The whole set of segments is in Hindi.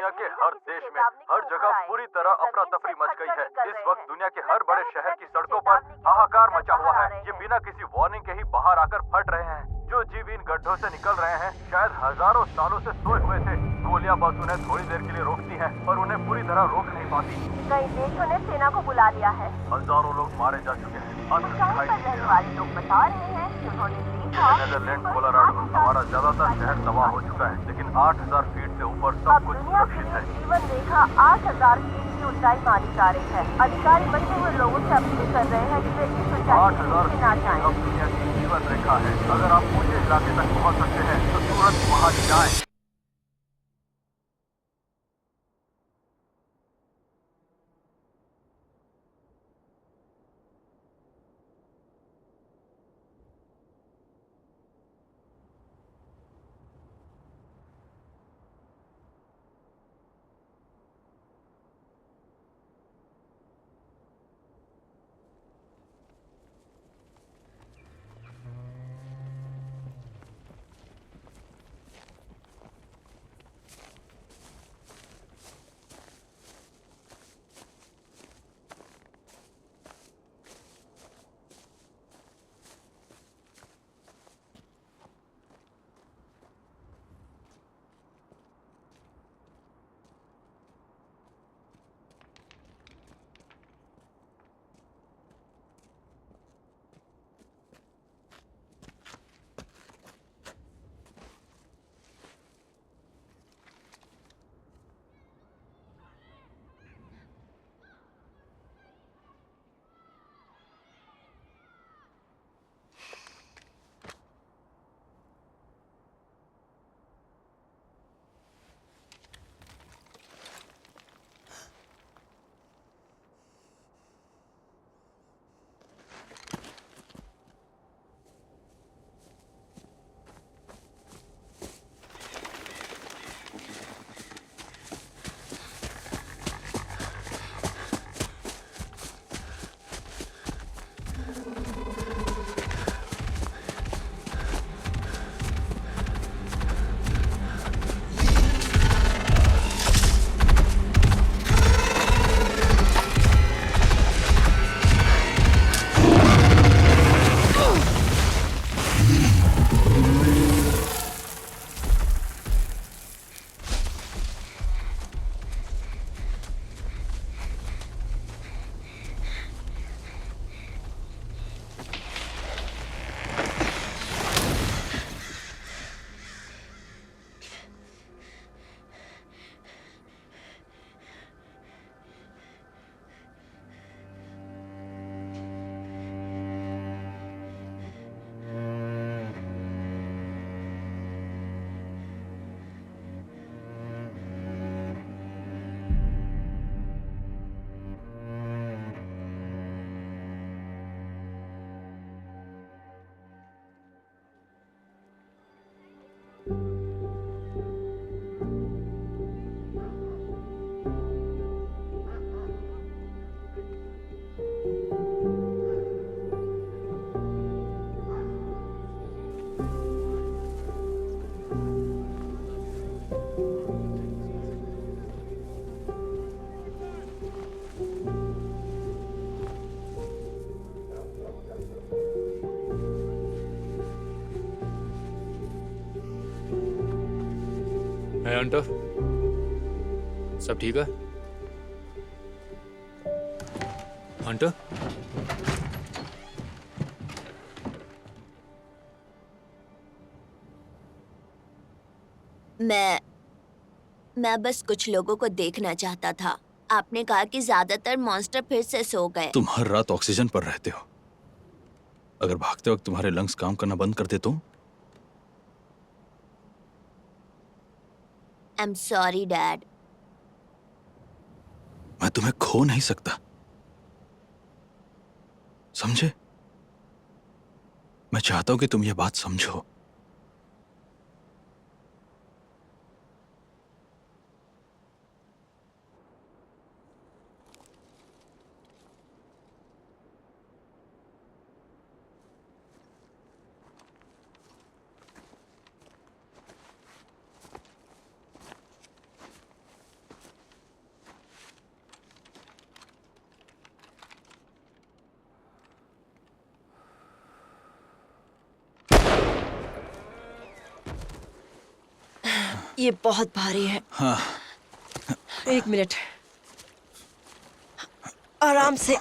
दुनिया के हर देश में हर जगह पूरी तरह अफरा तफरी मच गई है। इस वक्त दुनिया के हर बड़े शहर की सड़कों पर हाहाकार मचा हुआ है। ये बिना किसी वार्निंग के ही बाहर आकर फट रहे हैं। जो जीव इन गड्ढों से निकल रहे हैं शायद हजारों सालों से सोए हुए थे। गोलियां बस उन्हें थोड़ी देर के लिए रोकती हैं और उन्हें पूरी तरह रोक नहीं पाती। कई देशों ने सेना को बुला लिया है। हजारों लोग मारे जा चुके हैं। ऊंचाई पर रहने वाले लोग बता रहे हैं कि उन्होंने देखा नेदरलैंड कोलोराडो हमारा ज्यादातर शहर तबाह हो चुका है, लेकिन 8000 फीट से ऊपर अब सब कुछ दुनिया सुरक्षित है। की जीवन रेखा 8000 फीट की ऊंचाई मानी जा रही है। अधिकारी बचे हुए लोगों से अपील कर रहे हैं कि वे इस ऊंचाई 8000 से ना फीट जाएं। अब दुनिया की जीवन रेखा है। अगर आप ऊंचे इलाके तक पहुंच सकते हैं तो तुरंत वहां जाएं। है अंटर, सब ठीक है? हंटर, मैं बस कुछ लोगों को देखना चाहता था। आपने कहा कि ज्यादातर मॉन्स्टर फिर से सो गए। तुम हर रात ऑक्सीजन पर रहते हो। अगर भागते वक्त तुम्हारे लंग्स काम करना बंद कर दे तो? I am sorry dad. मैं तुम्हें खो नहीं सकता, समझे? मैं चाहता हूं कि तुम यह बात समझो। ये बहुत भारी है। हाँ। 1 मिनट, आराम से।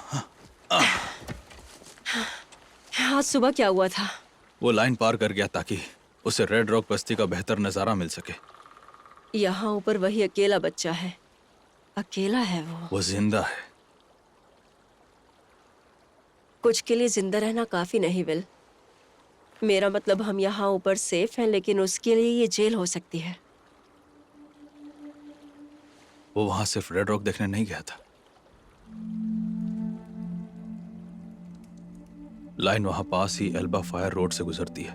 आज सुबह क्या हुआ था? वो लाइन पार कर गया ताकि उसे रेड रॉक बस्ती का बेहतर नजारा मिल सके। यहाँ ऊपर वही अकेला बच्चा है। अकेला है वो। वो जिंदा है। कुछ के लिए जिंदा रहना काफी नहीं विल। मेरा मतलब हम यहाँ ऊपर सेफ हैं, लेकिन उसके लिए ये जेल हो सकती है। वो वहां सिर्फ रेड रॉक देखने नहीं गया था। लाइन वहां पास ही एल्बा फायर रोड से गुजरती है।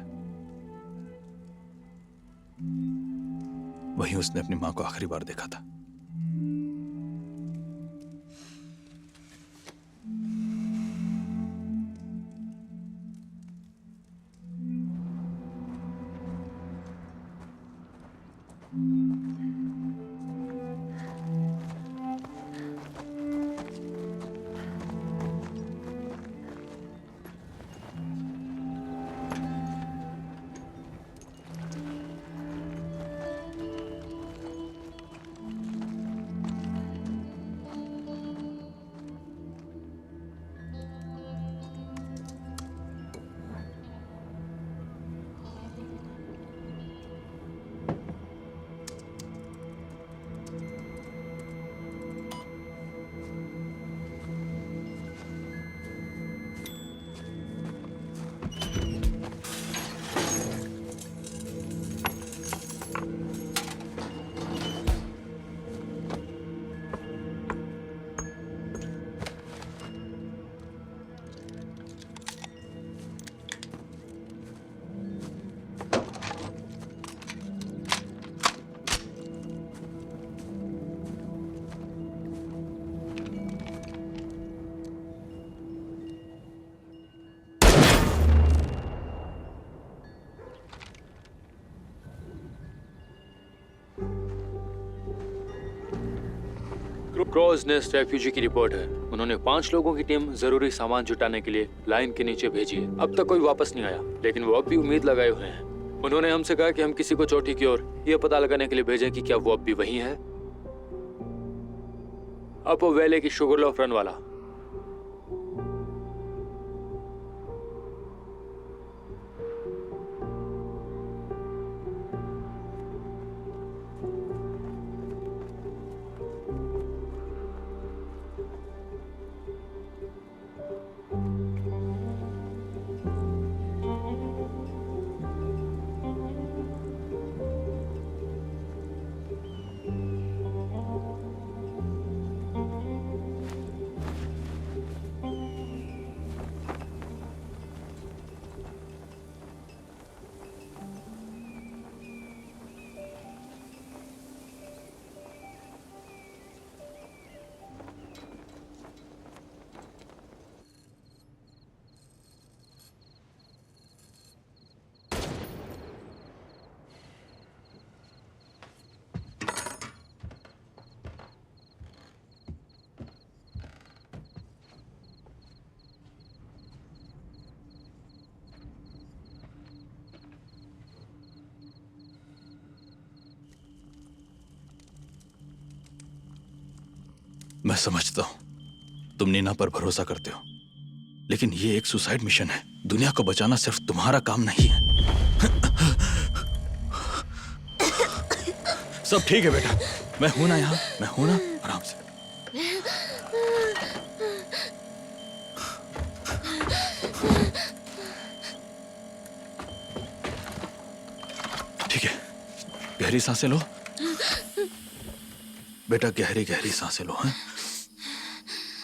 वहीं उसने अपनी मां को आखिरी बार देखा था। क्रॉस नेस्ट रेफ्यूजी की रिपोर्ट है। उन्होंने 5 लोगों की टीम जरूरी सामान जुटाने के लिए लाइन के नीचे भेजी है। अब तक कोई वापस नहीं आया, लेकिन वो अब भी उम्मीद लगाए हुए हैं। उन्होंने हमसे कहा कि हम किसी को चोटी की ओर यह पता लगाने के लिए भेजें कि क्या वो अब भी वही है। अपो वैले की शुगरलॉफ रन वाला। मैं समझता हूं तुम नीना पर भरोसा करते हो, लेकिन ये एक सुसाइड मिशन है। दुनिया को बचाना सिर्फ तुम्हारा काम नहीं है। सब ठीक है बेटा, मैं हूं ना यहाँ, मैं हूं ना। आराम से। ठीक है, गहरी सांसें लो बेटा, गहरी गहरी सांसें लो। हैं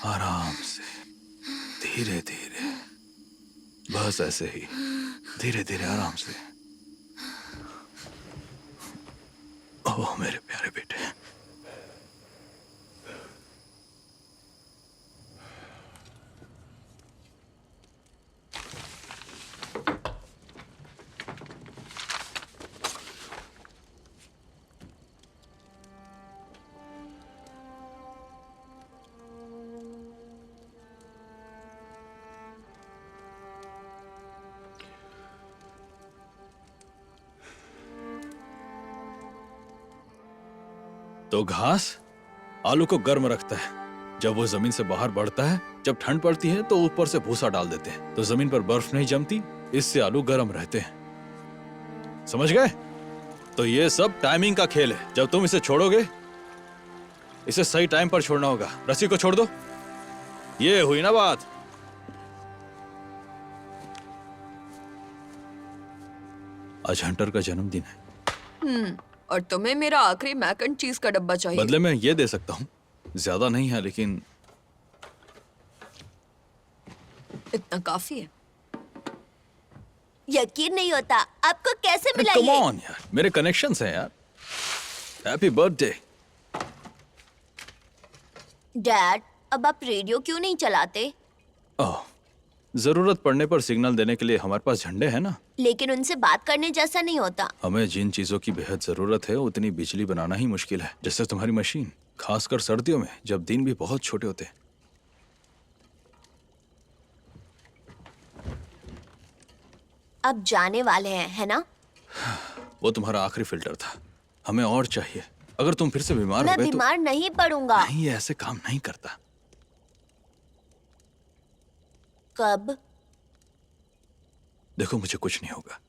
आराम से, धीरे धीरे, बस ऐसे ही, धीरे धीरे, आराम से। ओह मेरे प्यारे बेटे। तो घास आलू को गर्म रखता है। जब वो जमीन से बाहर बढ़ता है, जब ठंड पड़ती है तो ऊपर से भूसा डाल देते हैं, तो जमीन पर बर्फ नहीं जमती, इससे आलू गर्म रहते हैं। समझ गए? तो ये सब टाइमिंग का खेल है। जब तुम इसे छोड़ोगे, इसे सही टाइम पर छोड़ना होगा। रस्सी को छोड़ दो। ये हुई ना बात। आज हंटर का जन्मदिन है। और तुम्हें मेरा आखिरी मैक एंड चीज का डब्बा चाहिए। बदले में ये दे सकता हूँ। ज्यादा नहीं है लेकिन इतना काफी है। यकीन नहीं होता, आपको कैसे मिला कम ये? ऑन यार, मेरे कनेक्शंस हैं यार। Happy birthday. डैड, अब आप रेडियो क्यों नहीं चलाते? ओह, जरूरत पड़ने पर सिग्नल देने के लिए हमारे पास झंडे हैं ना। लेकिन उनसे बात करने जैसा नहीं होता। हमें जिन चीजों की बेहद जरूरत है उतनी बिजली बनाना ही मुश्किल है, जैसे तुम्हारी मशीन, खासकर सर्दियों में जब दिन भी बहुत छोटे होते हैं। अब जाने वाले हैं, है ना? वो तुम्हारा आखिरी फिल्टर था। हमें और चाहिए। अगर तुम फिर से बीमार हो मैं गए तो बीमार नहीं पड़ूंगा। नहीं, ये ऐसे काम नहीं करता। कब? देखो, मुझे कुछ नहीं होगा।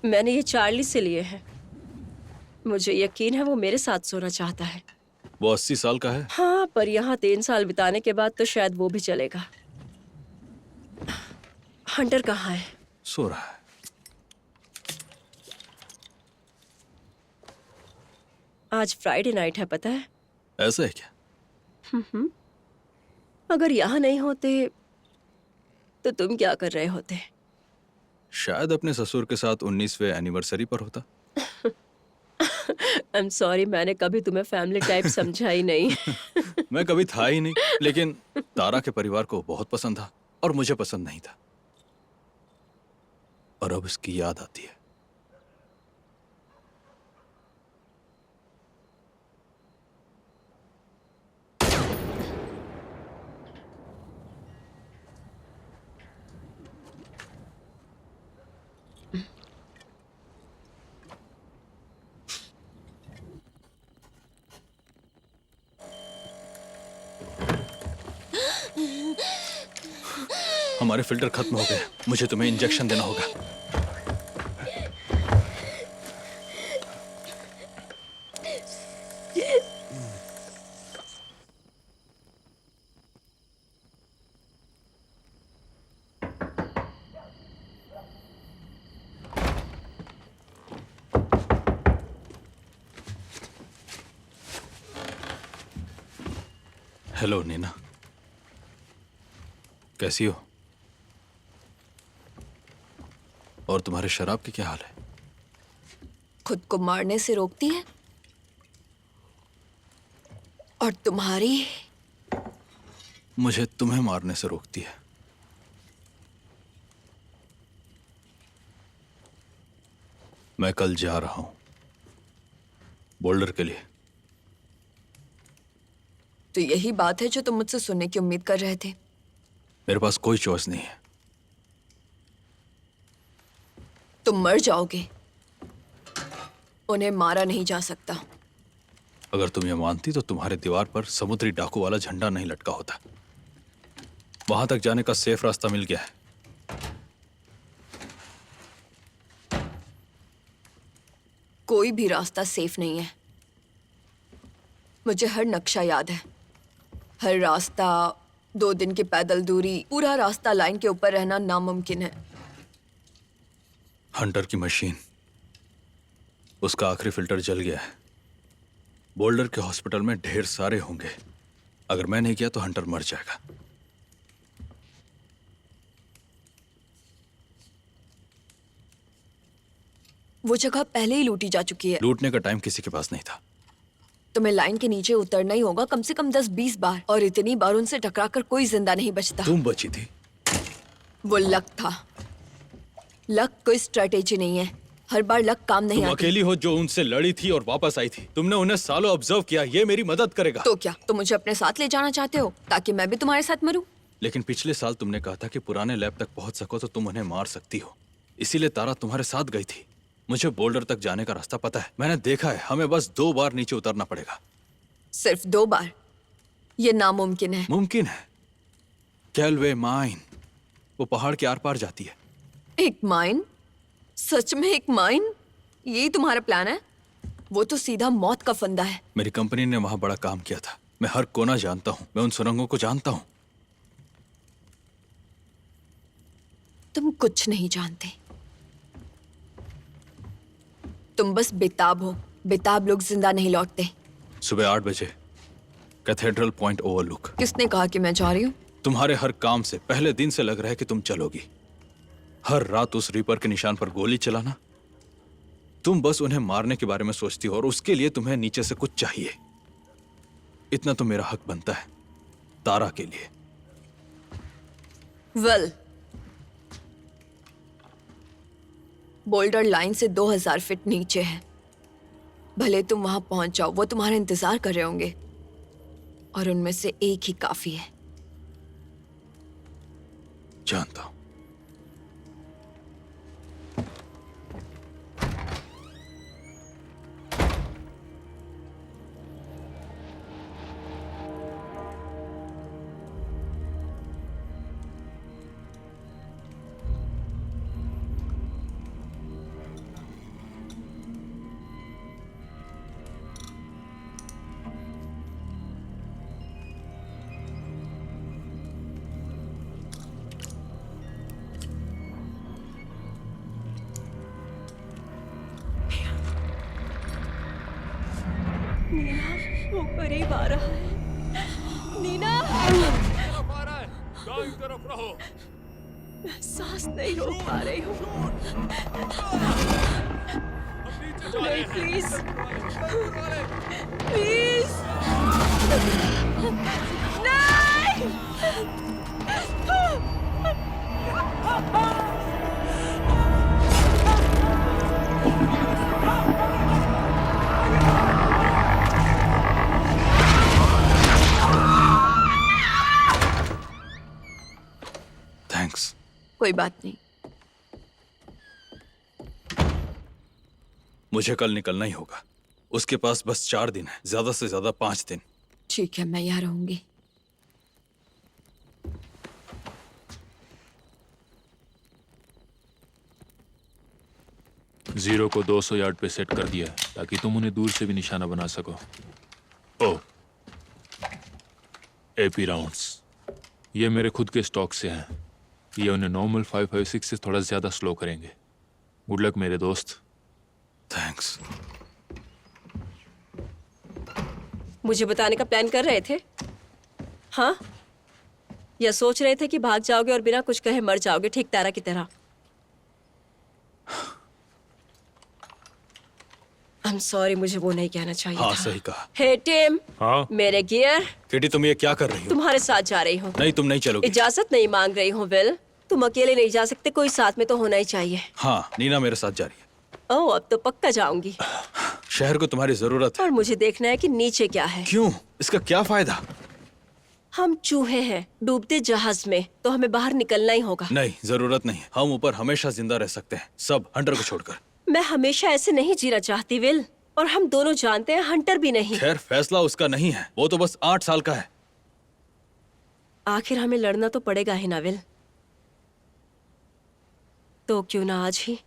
मैंने ये चार्ली से लिए हैं। मुझे यकीन है वो मेरे साथ सोना चाहता है। वो 80 साल का है। हाँ, पर यहाँ 3 साल बिताने के बाद तो शायद वो भी चलेगा। हंटर कहाँ है? सो रहा है। आज फ्राइडे नाइट है, पता है? ऐसा है क्या? अगर यहाँ नहीं होते तो तुम क्या कर रहे होते? शायद अपने ससुर के साथ 19वें एनिवर्सरी पर होता। आई एम सॉरी, मैंने कभी तुम्हें फैमिली टाइप समझा ही नहीं। मैं कभी था ही नहीं, लेकिन तारा के परिवार को बहुत पसंद था और मुझे पसंद नहीं था। और अब इसकी याद आती है। हमारे फिल्टर खत्म हो गए। मुझे तुम्हें इंजेक्शन देना होगा। हेलो नीना, कैसी हो? और तुम्हारे शराब के क्या हाल है? खुद को मारने से रोकती है और तुम्हारी मुझे तुम्हें मारने से रोकती है। मैं कल जा रहा हूं बोल्डर के लिए। तो यही बात है जो तुम मुझसे सुनने की उम्मीद कर रहे थे। मेरे पास कोई चॉइस नहीं है। तुम मर जाओगे, उन्हें मारा नहीं जा सकता। अगर तुम ये मानती तो तुम्हारे दीवार पर समुद्री डाकू वाला झंडा नहीं लटका होता। वहां तक जाने का सेफ रास्ता मिल गया है। कोई भी रास्ता सेफ नहीं है। मुझे हर नक्शा याद है, हर रास्ता, 2 दिन की पैदल दूरी, पूरा रास्ता लाइन के ऊपर रहना नामुमकिन है। हंटर की मशीन, उसका आखिरी फिल्टर जल गया है। बोल्डर के हॉस्पिटल में ढेर सारे होंगे। अगर मैं नहीं किया तो हंटर मर जाएगा। वो जगह पहले ही लूटी जा चुकी है। लूटने का टाइम किसी के पास नहीं था। तुम्हें लाइन के नीचे उतरना ही होगा कम से कम 10-20 बार, और इतनी बार उनसे टकराकर कोई जिंदा नहीं बचता। तुम बची थी। वो लक था। लक कोई स्ट्रेटेजी नहीं है। हर बार लक काम नहीं तुम आती। अकेली हो जो उनसे लड़ी थी और वापस आई थी। तुमने उन्हें सालों ऑब्जर्व किया। ये मेरी मदद करेगा। तो क्या तुम मुझे अपने साथ ले जाना चाहते हो ताकि मैं भी तुम्हारे साथ मरूं? लेकिन पिछले साल तुमने कहा था कि पुराने लैब तक पहुंच सको तो तुम उन्हें मार सकती हो, इसीलिए तारा तुम्हारे साथ गई थी। मुझे बोल्डर तक जाने का रास्ता पता है, मैंने देखा है। हमें बस 2 बार नीचे उतरना पड़ेगा। सिर्फ 2 बार? ये नामुमकिन है। मुमकिन है। कैलवे माइन, वो पहाड़ के आर पार जाती है। एक माइन? सच में एक माइन? यही तुम्हारा प्लान है? वो तो सीधा मौत का फंदा है। मेरी कंपनी ने वहां बड़ा काम किया था। मैं हर कोना जानता हूं, मैं उन सुरंगों को जानता हूं। तुम कुछ नहीं जानते। तुम बस बेताब हो। बेताब लोग जिंदा नहीं लौटते। सुबह 8 बजे कैथेड्रल पॉइंट ओवरलुक। किसने कहा कि मैं जा रही हूँ? तुम्हारे हर काम से पहले दिन से लग रहा है कि तुम चलोगी। हर रात उस रीपर के निशान पर गोली चलाना। तुम बस उन्हें मारने के बारे में सोचती हो और उसके लिए तुम्हें नीचे से कुछ चाहिए। इतना तो मेरा हक बनता है तारा के लिए। वेल, बोल्डर लाइन से 2000 फीट नीचे है। भले तुम वहां पहुंच जाओ, वो तुम्हारा इंतजार कर रहे होंगे और उनमें से एक ही काफी है। जानता हूं। नीना, वो करीब आ रहा है। नीना, दाईं तरफ रहो। मैं सांस नहीं रोक पा रही हूँ। नहीं, प्लीज, प्लीज, नहीं। थैंक्स। कोई बात नहीं। मुझे कल निकलना ही होगा। उसके पास बस 4 दिन है, ज्यादा से ज्यादा 5 दिन। ठीक है, मैं यहाँ रहूंगी। जीरो को 200 यार्ड पे सेट कर दिया है ताकि तुम उन्हें दूर से भी निशाना बना सको। ओह, एपी राउंड्स ये मेरे खुद के स्टॉक से हैं। ये उन्हें नॉर्मल 556 से थोड़ा ज्यादा स्लो करेंगे। गुड लक मेरे दोस्त। थैंक्स। मुझे बताने का प्लान कर रहे थे? हाँ, या सोच रहे थे कि भाग जाओगे और बिना कुछ कहे मर जाओगे, ठीक तारा की तरह? I'm sorry, मुझे वो नहीं कहना चाहिए हाँ, था। सही कहा। हे टिम, हाँ? मेरे गियर। किटी, तुम ये क्या कर रही हो? तुम्हारे साथ जा रही हूँ। नहीं, तुम नहीं चलोगी। इजाजत नहीं मांग रही हूँ विल। तुम अकेले नहीं जा सकते, कोई साथ में तो होना ही चाहिए। हाँ, नीना मेरे साथ जा रही है। ओह, अब तो पक्का जाऊंगी। शहर को तुम्हारी जरूरत है। और मुझे देखना है कि नीचे क्या है। क्यों? इसका क्या फायदा? हम चूहे हैं डूबते जहाज में, तो हमें बाहर निकलना ही होगा। नहीं, जरूरत नहीं। हम ऊपर हमेशा जिंदा रह सकते हैं, सब हंटर को छोड़कर। मैं हमेशा ऐसे नहीं जीना चाहती विल, और हम दोनों जानते हैं हंटर भी नहीं। खैर, फैसला उसका नहीं है, वो तो बस 8 साल का है। आखिर हमें लड़ना तो पड़ेगा ही ना विल, तो क्यों ना आज ही।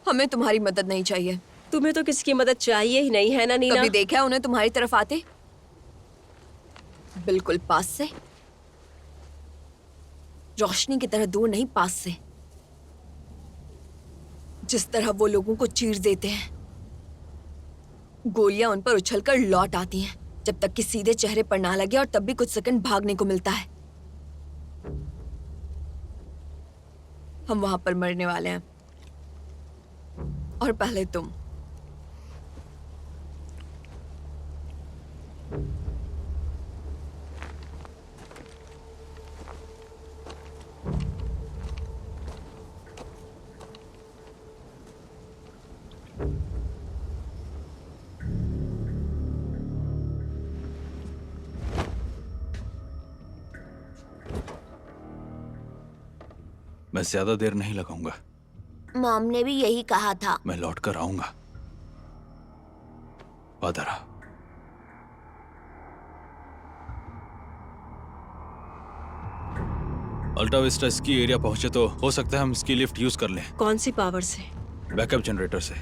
हमें तुम्हारी मदद नहीं चाहिए। तुम्हें तो किसी की मदद चाहिए ही नहीं है ना नीना? कभी देखा है उन्हें तुम्हारी तरफ आते? बिल्कुल पास से, रोशनी की तरह दूर नहीं, पास से। जिस तरह वो लोगों को चीर देते हैं, गोलियां उन पर उछलकर लौट आती हैं, जब तक कि सीधे चेहरे पर ना लगे, और तब भी कुछ सेकंड भागने को मिलता है। हम वहां पर मरने वाले हैं, और पहले तुम। मैं ज्यादा देर नहीं लगाऊंगा। मॉम ने भी यही कहा था। मैं लौट कर आऊंगा। वादा रहा। अल्टा विस्टा स्की एरिया पहुंचे तो हो सकता है हम स्की लिफ्ट यूज कर लें। कौन सी पावर से? बैकअप जनरेटर से।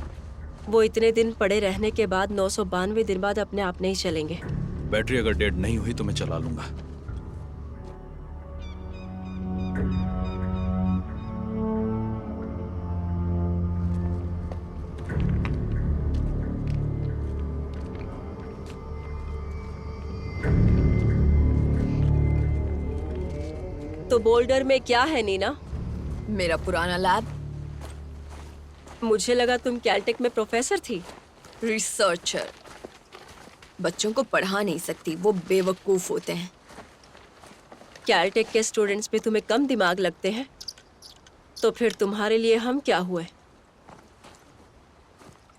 वो इतने दिन पड़े रहने के बाद 992 दिन बाद अपने आप नहीं चलेंगे। बैटरी अगर डेड नहीं हुई तो मैं चला लूंगा। तो बोल्डर में क्या है नीना? मेरा पुराना लैब। मुझे लगा तुम कैलटेक में प्रोफेसर थी। रिसर्चर। बच्चों को पढ़ा नहीं सकती, वो बेवकूफ होते हैं। कैलटेक के स्टूडेंट्स में तुम्हें कम दिमाग लगते हैं, तो फिर तुम्हारे लिए हम क्या हुए?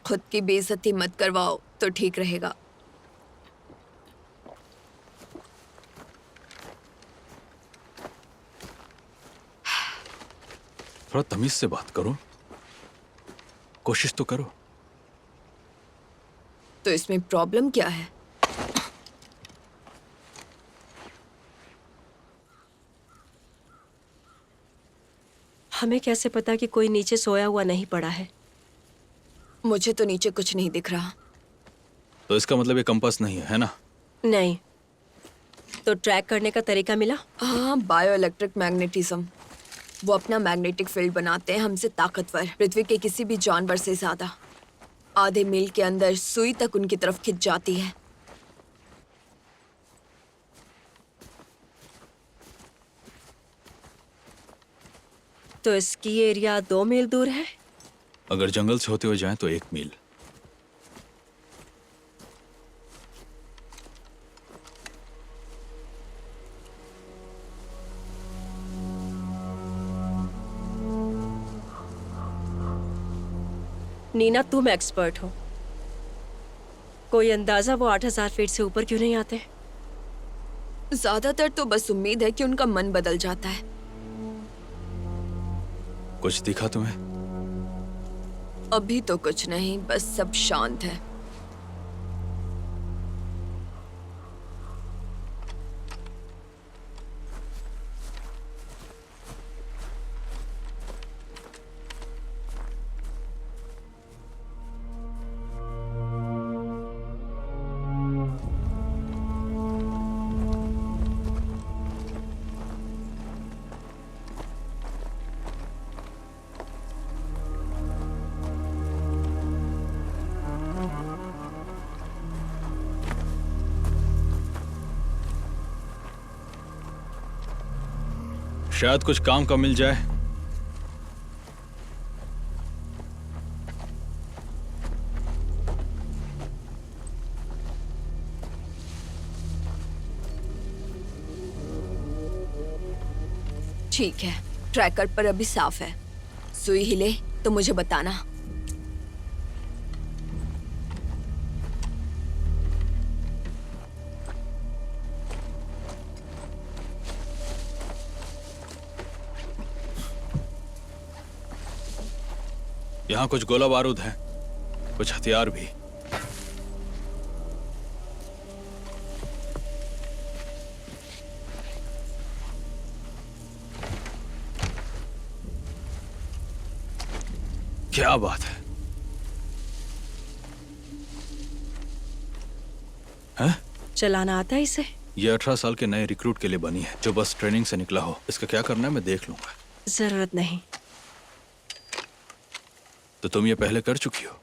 खुद की बेइज्जती मत करवाओ तो ठीक रहेगा। थोड़ा तमीज से बात करो, कोशिश तो करो। तो इसमें प्रॉब्लम क्या है? हमें कैसे पता कि कोई नीचे सोया हुआ नहीं पड़ा है? मुझे तो नीचे कुछ नहीं दिख रहा। तो इसका मतलब ये कंपास नहीं है ना? नहीं। तो ट्रैक करने का तरीका मिला? हाँ, बायो इलेक्ट्रिक मैग्नेटिज्म। वो अपना मैग्नेटिक फील्ड बनाते हैं हमसे ताकतवर, पृथ्वी के किसी भी जानवर से ज्यादा। आधे मील के अंदर सुई तक उनकी तरफ खिंच जाती है। तो इसकी एरिया 2 मील दूर है। अगर जंगल से होते हुए जाएं तो 1 मील। नीना, तुम एक्सपर्ट हो। कोई अंदाजा वो 8000 फीट से ऊपर क्यों नहीं आते? ज्यादातर तो बस उम्मीद है कि उनका मन बदल जाता है। कुछ दिखा तुम्हें? अभी तो कुछ नहीं, बस सब शांत है। शायद कुछ काम का मिल जाए। ठीक है, ट्रैकर पर अभी साफ है। सुई हिले तो मुझे बताना। यहाँ कुछ गोला बारूद है, कुछ हथियार भी। क्या बात है? हैं? चलाना आता है इसे? ये 18 साल के नए रिक्रूट के लिए बनी है, जो बस ट्रेनिंग से निकला हो। इसका क्या करना है मैं देख लूंगा। जरूरत नहीं। तो तुम ये पहले कर चुकी हो?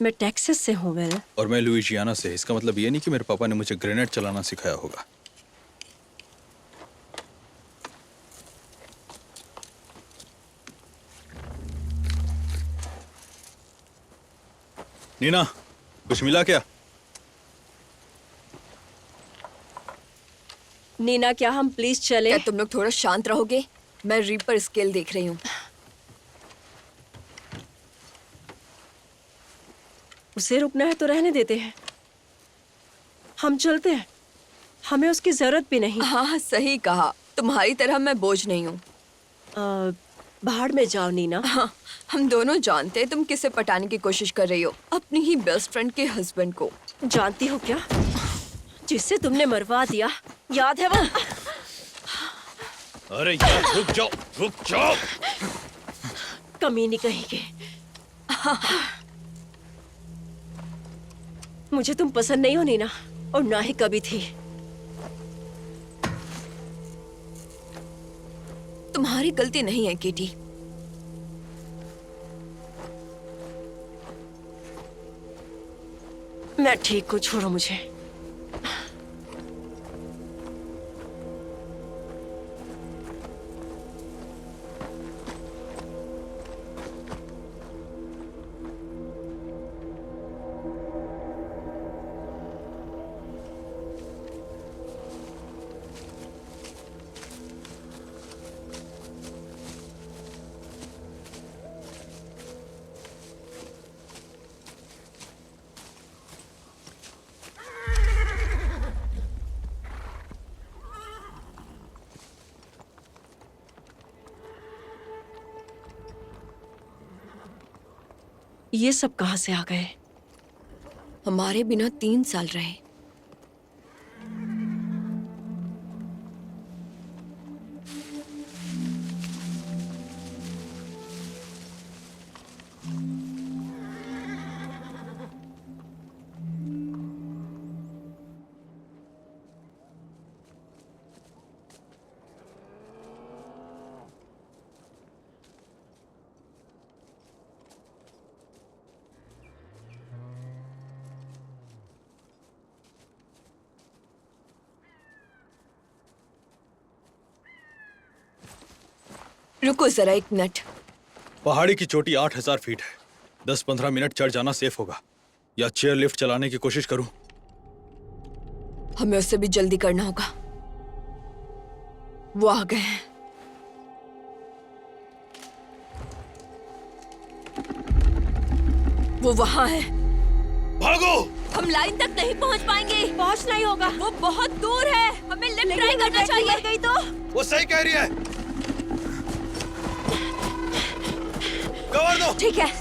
मैं टेक्सास से हूँ वेल। और मैं लुइजियाना से। इसका मतलब ये नहीं कि मेरे पापा ने मुझे ग्रेनेड चलाना सिखाया होगा। नीना, कुछ मिला क्या? नीना, क्या हम प्लीज चले? क्या तुम लोग थोड़ा शांत रहोगे? मैं रीपर स्केल देख रही हूँ। उसे रुकना है तो रहने देते हैं। हम चलते हैं, हमें उसकी जरूरत भी नहीं। हाँ, सही कहा। तुम्हारी तरह मैं बोझ नहीं हूँ। बाहर में जाओ नीना। हाँ, हम दोनों जानते हैं तुम किसे पटाने की कोशिश कर रही हो, अपनी ही बेस्ट फ्रेंड के हस्बैंड को। जानती हो क्या, जिससे तुमने मरवा दिया, याद है वो? अरे यार रुक जाओ, रुक जाओ। कमीनी कहेंगे। मुझे तुम पसंद नहीं हो नीना, और ना ही कभी थी। तुम्हारी गलती नहीं है किटी। मैं ठीक हूँ, छोड़ो मुझे। ये सब कहाँ से आ गए? हमारे बिना 3 साल रहे। रुको जरा एक मिनट। पहाड़ी की चोटी 8000 फीट है। 10-15 मिनट चढ़ जाना सेफ होगा, या चेयर लिफ्ट चलाने की कोशिश करूं? हमें उससे भी जल्दी करना होगा। वो आ गए हैं। वो वहां है। भागो! हम लाइन तक नहीं पहुंच पाएंगे। पहुंच नहीं होगा। वो बहुत दूर है। हमें लिफ्ट ट्राई करना चाहिए। गई तो वो सही कह रही है। कवर दो। ठीक है।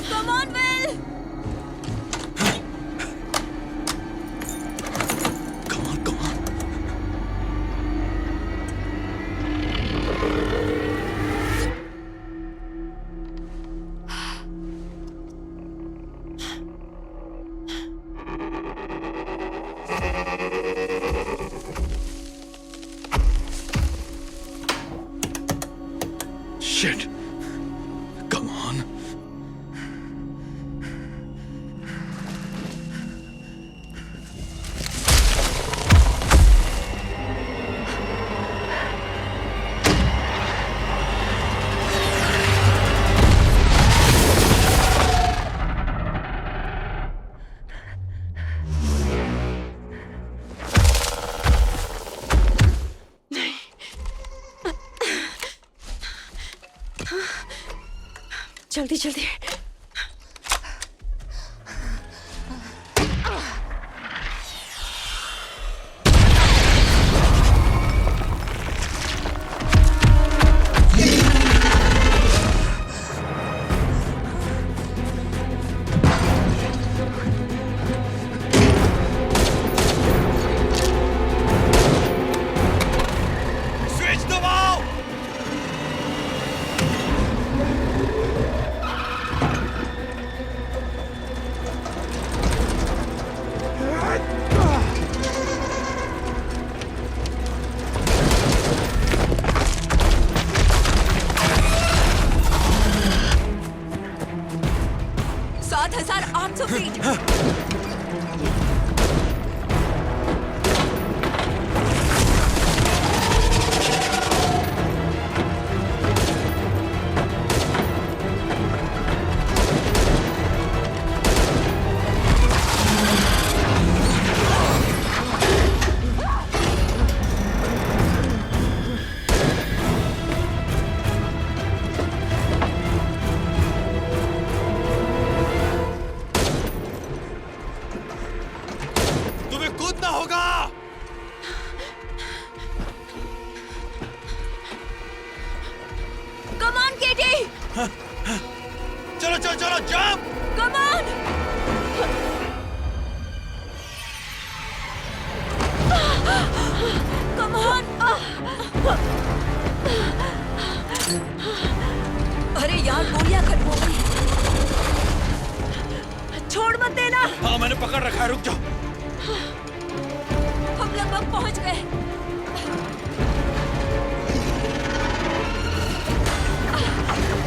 Come on, Will! Come on, come on. Shit. Come on. जल्दी जल्दी। स्विच दबाओ। कूदना होगा। कम ऑन केटी, चलो चलो चलो, jump. Come on. Come on. अरे यार, गोलियां खत्म हो गई। छोड़ मत देना। हाँ, मैंने पकड़ रखा है, रुक जाओ। हम लगभग पहुंच गए।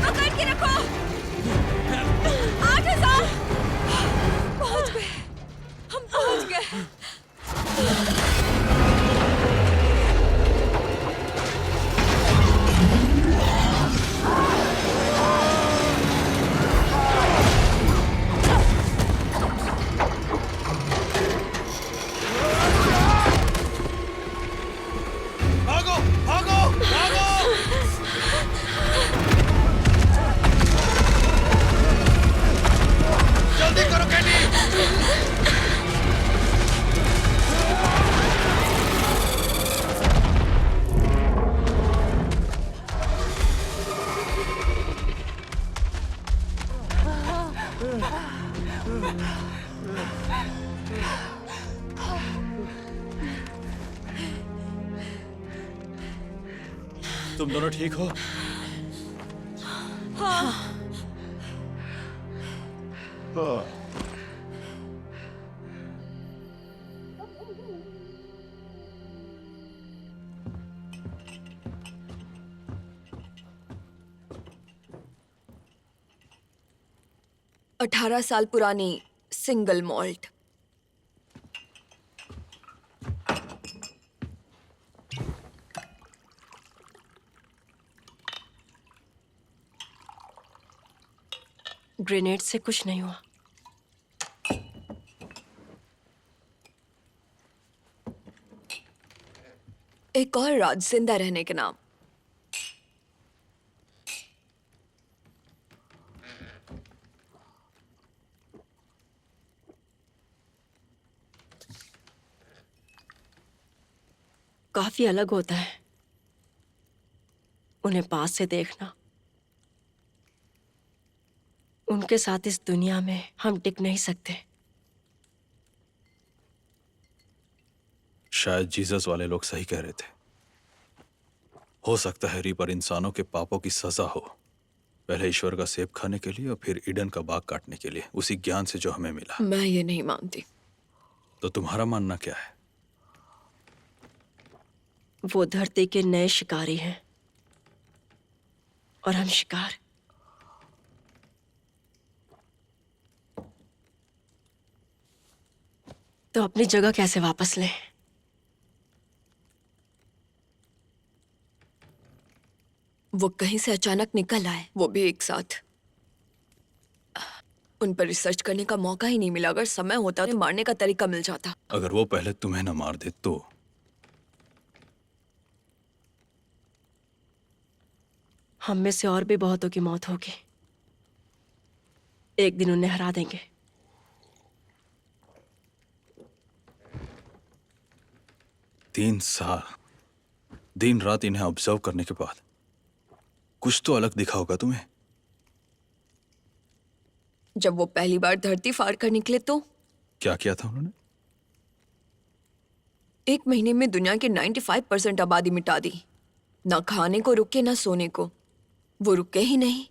पकड़ के रखो। 8,000। पहुंच गए, हम पहुंच गए। भागो भागो भागो। जल्दी करो कैटी। तुम दोनों ठीक हो? हाँ। 18 साल पुरानी सिंगल मॉल्ट। ग्रेनेड से कुछ नहीं हुआ। एक और राज जिंदा रहने के नाम। काफी अलग होता है उन्हें पास से देखना। उनके साथ इस दुनिया में हम टिक नहीं सकते। शायद जीसस वाले लोग सही कह रहे थे। हो सकता है रीपर इंसानों के पापों की सजा हो, पहले ईश्वर का सेब खाने के लिए और फिर ईडन का बाग काटने के लिए, उसी ज्ञान से जो हमें मिला। मैं ये नहीं मानती। तो तुम्हारा मानना क्या है? वो धरती के नए शिकारी हैं और हम शिकार। तो अपनी जगह कैसे वापस लें? वो कहीं से अचानक निकल आए, वो भी एक साथ। उन पर रिसर्च करने का मौका ही नहीं मिला। अगर समय होता तो मारने का तरीका मिल जाता। अगर वो पहले तुम्हें न मार दे तो? हम में से और भी बहुतों की मौत होगी। एक दिन उन्हें हरा देंगे। तीन साल दिन रात इन्हें ऑब्जर्व करने के बाद कुछ तो अलग दिखा होगा तुम्हें। जब वो पहली बार धरती फाड़ कर निकले तो क्या किया था उन्होंने? 1 महीने में दुनिया के 95% आबादी मिटा दी। ना खाने को रुके ना सोने को। वो रुके ही नहीं।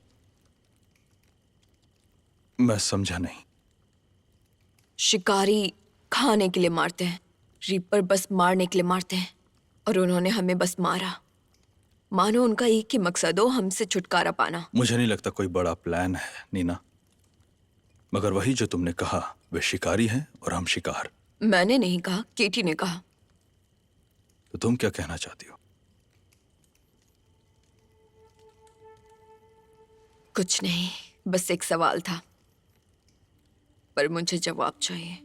मैं समझा नहीं। शिकारी खाने के लिए मारते हैं, रीपर बस मारने के लिए मारते हैं, और उन्होंने हमें बस मारा। मानो उनका एक ही मकसद हो, हमसे छुटकारा पाना। मुझे नहीं लगता कोई बड़ा प्लान है नीना, मगर वही जो तुमने कहा, वे शिकारी हैं और हम शिकार। मैंने नहीं कहा, केटी ने कहा। तो तुम क्या कहना चाहती हो? कुछ नहीं, बस एक सवाल था, पर मुझे जवाब चाहिए।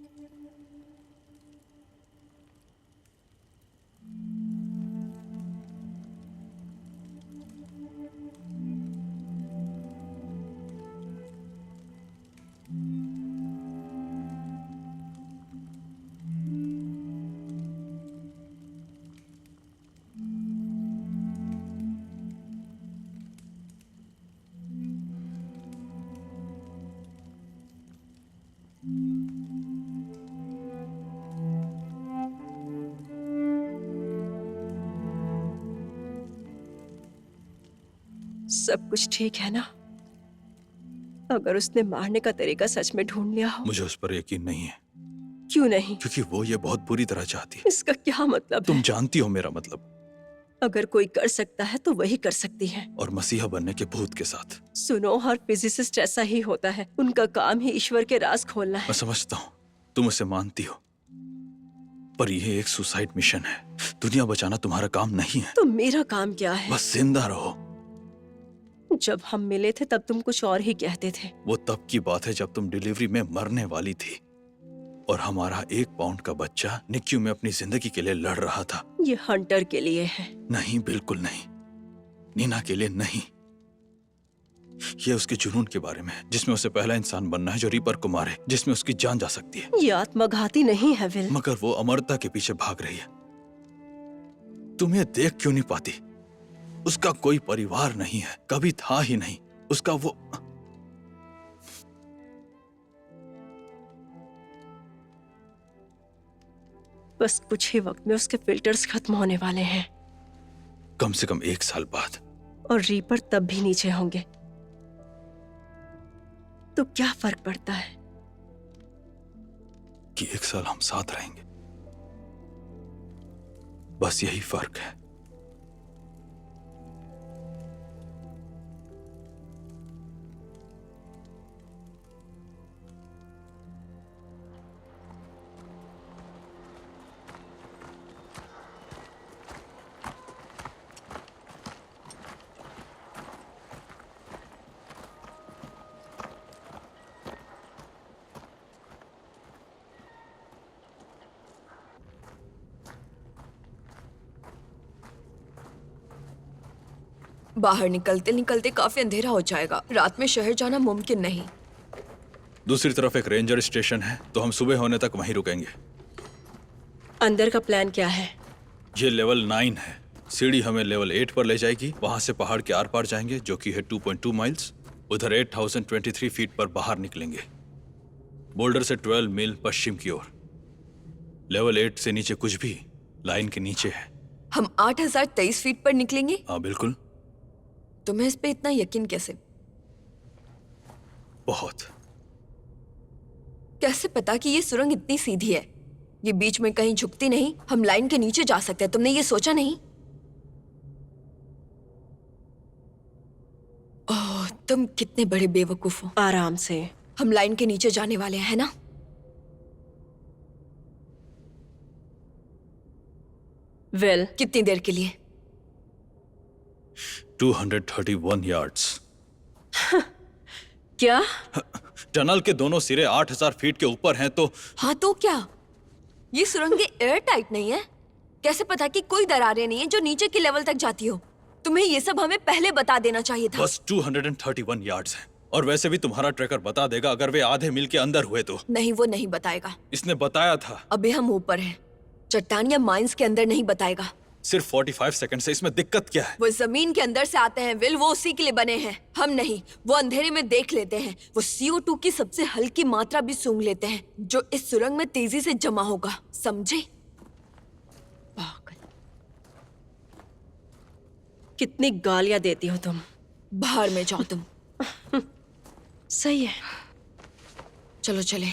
सब कुछ ठीक है ना? अगर उसने मारने का तरीका सच में ढूंढ लिया हो? मुझे उस पर यकीन नहीं है, क्यों नहीं? क्योंकि वो ये बहुत बुरी तरह चाहती है। इसका क्या मतलब तुम है? जानती हो मेरा मतलब। अगर कोई कर सकता है तो वही कर सकती है। और मसीहा बनने के भूत के साथ। सुनो, हर फिजिसिस्ट ऐसा ही होता है। उनका काम ही ईश्वर के राज खोलना है। मैं समझता हूँ, तुम उसे मानती हो, पर यह एक सुसाइड मिशन है। दुनिया बचाना तुम्हारा काम नहीं है। तो मेरा काम क्या है? बस जिंदा रहो। जब हम मिले थे तब तुम कुछ और ही कहते थे। वो तब की बात है जब तुम डिलीवरी में मरने वाली थी और हमारा 1 पाउंड का बच्चा निक्यू में अपनी जिंदगी के लिए लड़ रहा था। ये हंटर के लिए है। नहीं, बिल्कुल नहीं। नीना के लिए नहीं। ये उसके जुनून के बारे में है, जिसमें उसे पहला इंसान बनना है जो रीपर को मारे, जिसमें उसकी जान जा सकती है। ये आत्मघाती नहीं है विल। मगर वो अमरता के पीछे भाग रही है। तुम्हें देख क्यों नहीं पाती? उसका कोई परिवार नहीं है, कभी था ही नहीं। उसका वो बस कुछ ही वक्त में उसके फिल्टर्स खत्म होने वाले हैं। कम से कम 1 साल बाद। और रीपर तब भी नीचे होंगे। तो क्या फर्क पड़ता है कि 1 साल हम साथ रहेंगे। बस यही फर्क है। बाहर निकलते निकलते काफी अंधेरा हो जाएगा। रात में शहर जाना मुमकिन नहीं। दूसरी तरफ एक रेंजर स्टेशन है, तो हम सुबह होने तक वहीं रुकेंगे। अंदर का प्लान क्या है? ये लेवल 9 है। सीढ़ी हमें लेवल 8 पर ले जाएगी। वहां से पहाड़ के आर पार जाएंगे, जो कि है 2.2 माइल्स। उधर 8023 फीट पर बाहर निकलेंगे, बोल्डर से 12 मील पश्चिम की ओर। लेवल 8 से नीचे कुछ भी लाइन के नीचे है। हम 8023 फीट पर निकलेंगे? हाँ बिल्कुल। तुम्हें इस पे इतना यकीन कैसे? बहुत। कैसे पता कि ये सुरंग इतनी सीधी है? ये बीच में कहीं झुकती नहीं। हम लाइन के नीचे जा सकते हैं। तुमने ये सोचा नहीं? ओह, तुम कितने बड़े बेवकूफ हो। आराम से। हम लाइन के नीचे जाने वाले हैं ना? वेल, कितनी देर के लिए? 231 यार्ड्स। क्या? टनल के दोनों सिरे 8000 फीट के ऊपर हैं, तो हाँ तो क्या? ये सुरंगें एयर टाइट नहीं है? कैसे पता कि कोई दरारें नहीं है जो नीचे के लेवल तक जाती हो? तुम्हें ये सब हमें पहले बता देना चाहिए था। बस 231 यार्ड्स हैं। और वैसे भी तुम्हारा ट्रैकर बता देगा अगर वे आधे मील के अंदर हुए तो। नहीं, वो नहीं बताएगा। इसने बताया था। अभी हम ऊपर हैं। चट्टान या माइंस के अंदर नहीं बताएगा। सिर्फ 45 सेकंड से। इसमें दिक्कत क्या है? वो जमीन के अंदर से आते हैं विल। वो उसी के लिए बने हैं, हम नहीं। वो अंधेरे में देख लेते हैं। वो CO2 की सबसे हल्की मात्रा भी सूंघ लेते हैं, जो इस सुरंग में तेजी से जमा होगा। समझे? पागल। कितनी गालियां देती हो तुम। बाहर में जाओ तुम। सही है। चलो चले।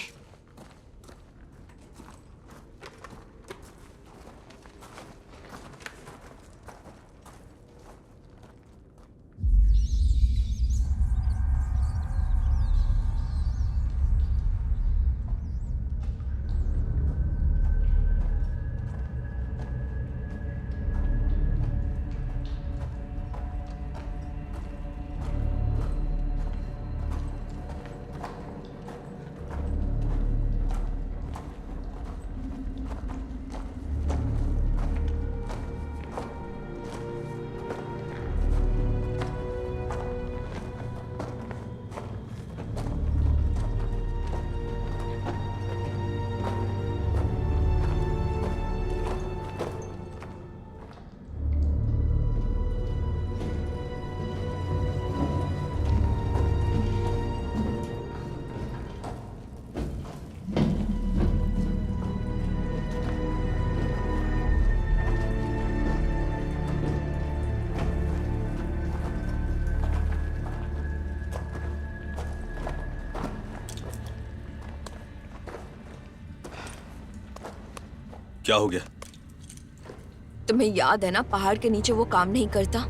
क्या हो गया? तुम्हें याद है ना, पहाड़ के नीचे वो काम नहीं करता।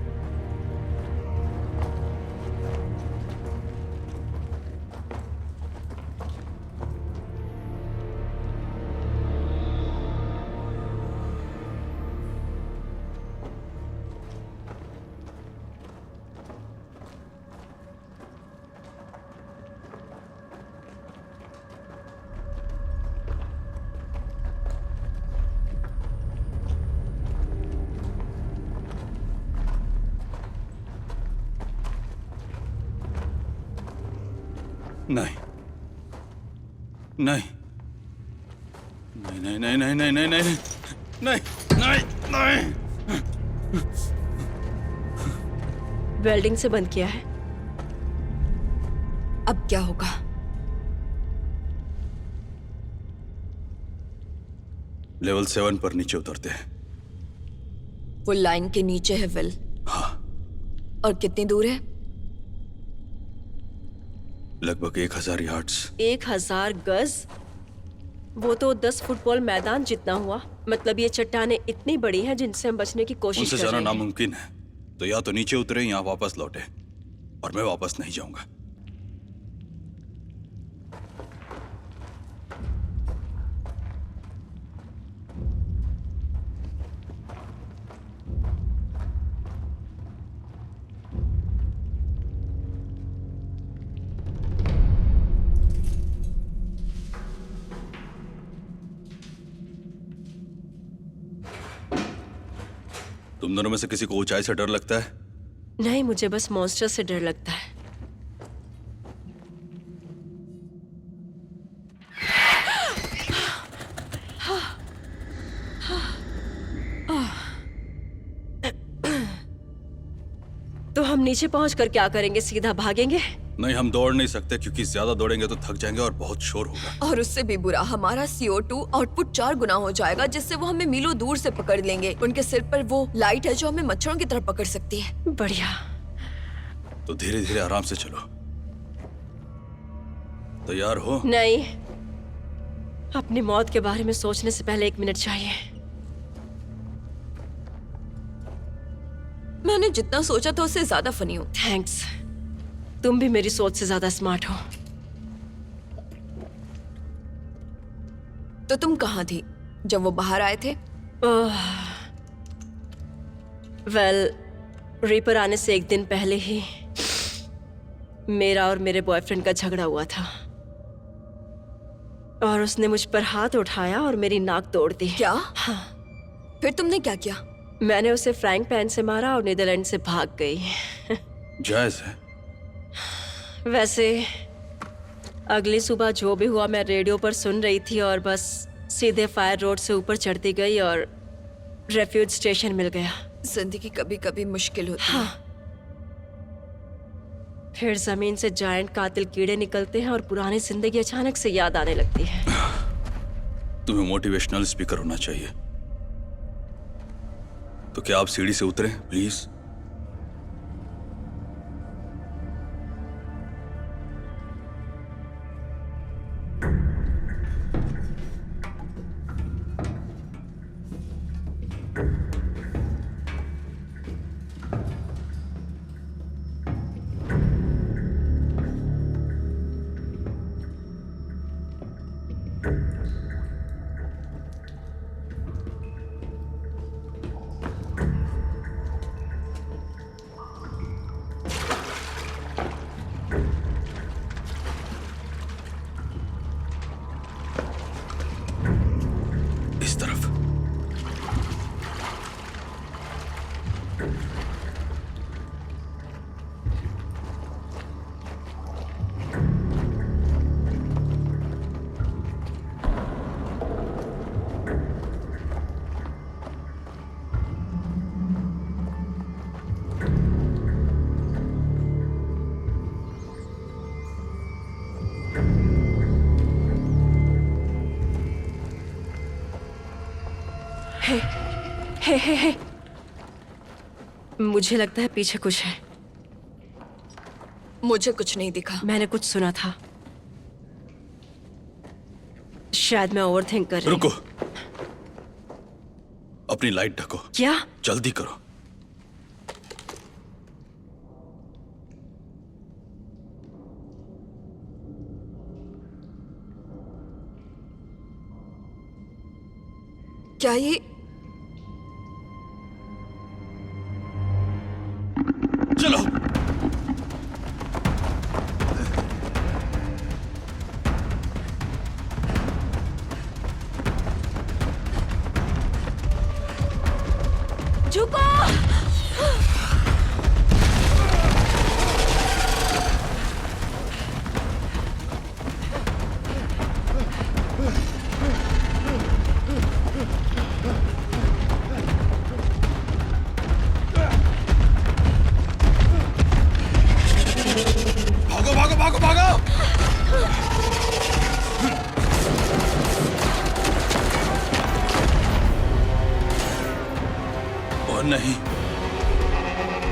नहीं नहीं नहीं नहीं नहीं नहीं नहीं नहीं नहीं नहीं नहीं। वेल्डिंग से बंद किया है। अब क्या होगा? लेवल 7 पर नीचे उतरते हैं। वो लाइन के नीचे है विल। हाँ, और कितनी दूर है? लगभग 1000 यार्ड्स। 1000 गज? वो तो 10 फुटबॉल मैदान जितना हुआ। मतलब ये चट्टानें इतनी बड़ी हैं जिनसे हम बचने की कोशिश उनसे कर जाना रहे हैं। नामुमकिन है। तो या तो नीचे उतरे या वापस लौटे, और मैं वापस नहीं जाऊंगा। तुम दोनों में से किसी को ऊंचाई से डर लगता है? नहीं, मुझे बस मॉन्स्टर से डर लगता है। तो हम नीचे पहुंचकर क्या करेंगे? सीधा भागेंगे? नहीं, हम दौड़ नहीं सकते क्योंकि ज्यादा दौड़ेंगे तो थक जाएंगे और बहुत शोर होगा। और उससे भी बुरा, हमारा CO2 आउटपुट 4 गुना हो जाएगा, जिससे वो हमें मीलों दूर से पकड़ लेंगे। उनके सिर पर वो लाइट है जो हमें मच्छरों की तरह पकड़ सकती है। बढ़िया। तो धीरे धीरे आराम से चलो। तैयार हो? नहीं, अपनी मौत के बारे में सोचने से पहले 1 मिनट चाहिए। मैंने जितना सोचा था उससे ज्यादा फनी हो। थैंक्स। तुम भी मेरी सोच से ज्यादा स्मार्ट हो। तो तुम कहाँ थी जब वो बाहर आए थे? वेल, रीपर आने से 1 दिन पहले ही मेरा और मेरे बॉयफ्रेंड का झगड़ा हुआ था, और उसने मुझ पर हाथ उठाया और मेरी नाक तोड़ दी। क्या? हाँ। फिर तुमने क्या किया? मैंने उसे फ्राइंग पैन से मारा और नीदरलैंड से भाग गई। जायज है। वैसे अगली सुबह जो भी हुआ मैं रेडियो पर सुन रही थी और बस सीधे फायर रोड से ऊपर चढ़ती गई और रेफ्यूज स्टेशन मिल गया। जिंदगी कभी कभी मुश्किल होती है। फिर जमीन से जायंट कातिल कीड़े निकलते हैं और पुरानी जिंदगी अचानक से याद आने लगती है। तुम्हें मोटिवेशनल स्पीकर होना चाहिए। तो क्या आप सीढ़ी से उतरें प्लीज? इस तरफ। हे। मुझे लगता है पीछे कुछ है। मुझे कुछ नहीं दिखा। मैंने कुछ सुना था। शायद मैं ओवरथिंक कर रही हूँ। रुको। अपनी लाइट ढको। क्या? जल्दी करो। क्या ये चलो। झुको। भागो भागो भागो भागो। और नहीं।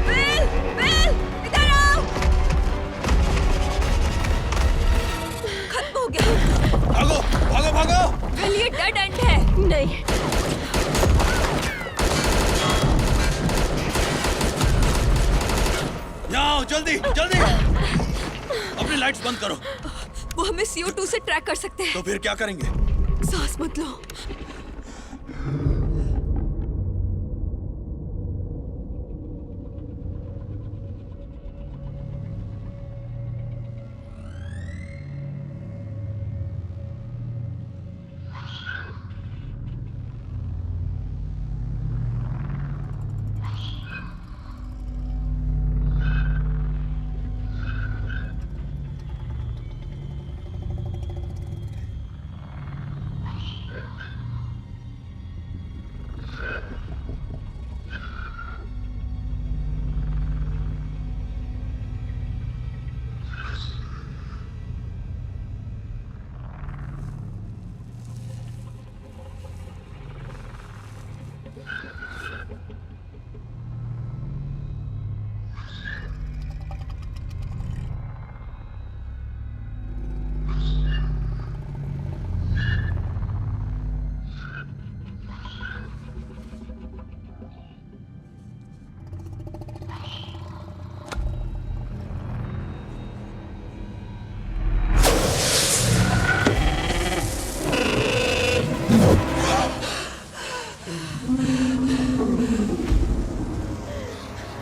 बिल, बिल, इधर आओ। खत्म हो गया। भागो भागो भागो। बिल, ये डेड एंड है। नहीं, यहाँ आओ, जल्दी जल्दी। अपनी लाइट्स बंद करो। वो हमें CO2 से ट्रैक कर सकते हैं। तो फिर क्या करेंगे? सांस मत लो।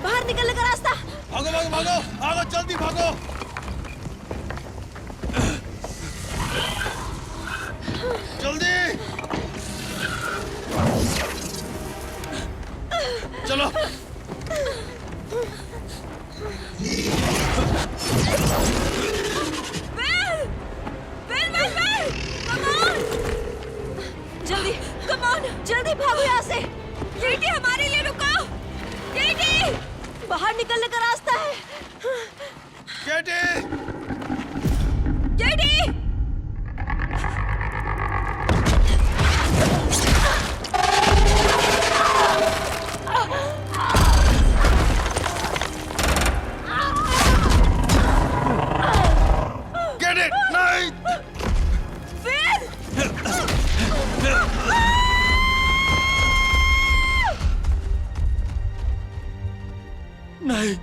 बाहर निकलने का रास्ता। भागो भागो भागो भागो, जल्दी भागो। जल्दी चलो। जल्दी, कम ऑन, जल्दी भागो यहाँ से। केटी, हमारे लिए रुको। केटी, बाहर निकलने का रास्ता है। केटी, केटी, केटी, नहीं। नहीं।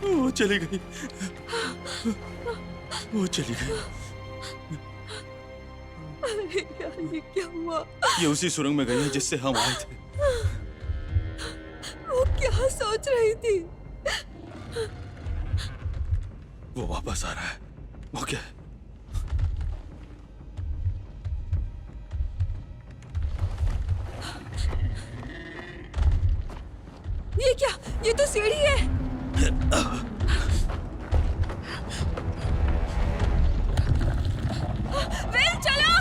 वो चली गई। वो चली गई। अरे यार, ये क्या हुआ? ये उसी सुरंग में गई है जिससे हम आए थे। वो क्या सोच रही थी? वो वापस आ रहा है। वो क्या है? ये क्या? ये तो सीढ़ी है। विल, चलो।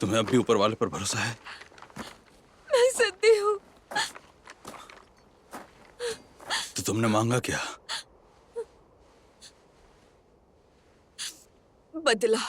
तुम्हें अब भी ऊपर वाले पर भरोसा है? मैं सती हूँ। तो तुमने मांगा क्या? बदला।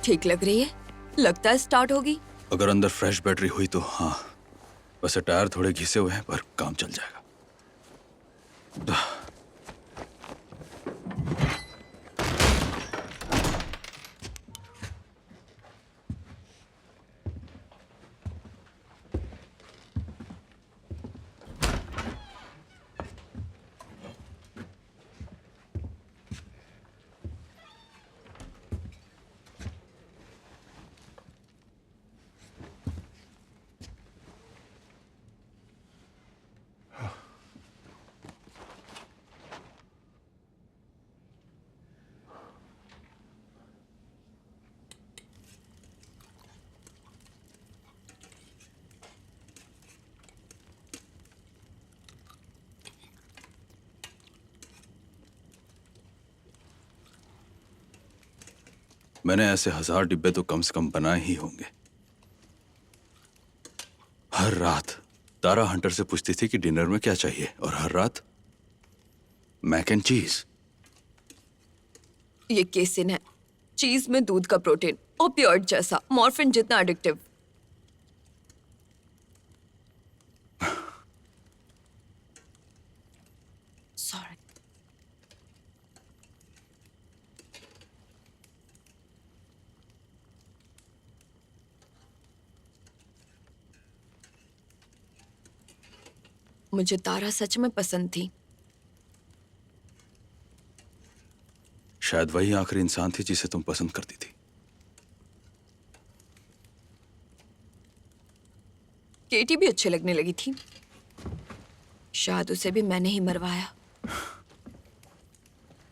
ठीक लग रही है? लगता है स्टार्ट होगी। अगर अंदर फ्रेश बैटरी हुई तो हाँ। वैसे टायर थोड़े घिसे हुए हैं पर काम चल जाएगा। मैंने ऐसे 1000 डिब्बे तो कम से कम बनाए ही होंगे। हर रात तारा हंटर से पूछती थी कि डिनर में क्या चाहिए, और हर रात मैक एंड चीज। ये केसिन है। चीज में दूध का प्रोटीन, ओपियोइड जैसा, मॉर्फिन जितना एडिक्टिव। सॉरी। मुझे तारा सच में पसंद थी। शायद वही आखिरी इंसान थी जिसे तुम पसंद करती थी। केटी भी अच्छे लगने लगी थी। शायद उसे भी मैंने ही मरवाया।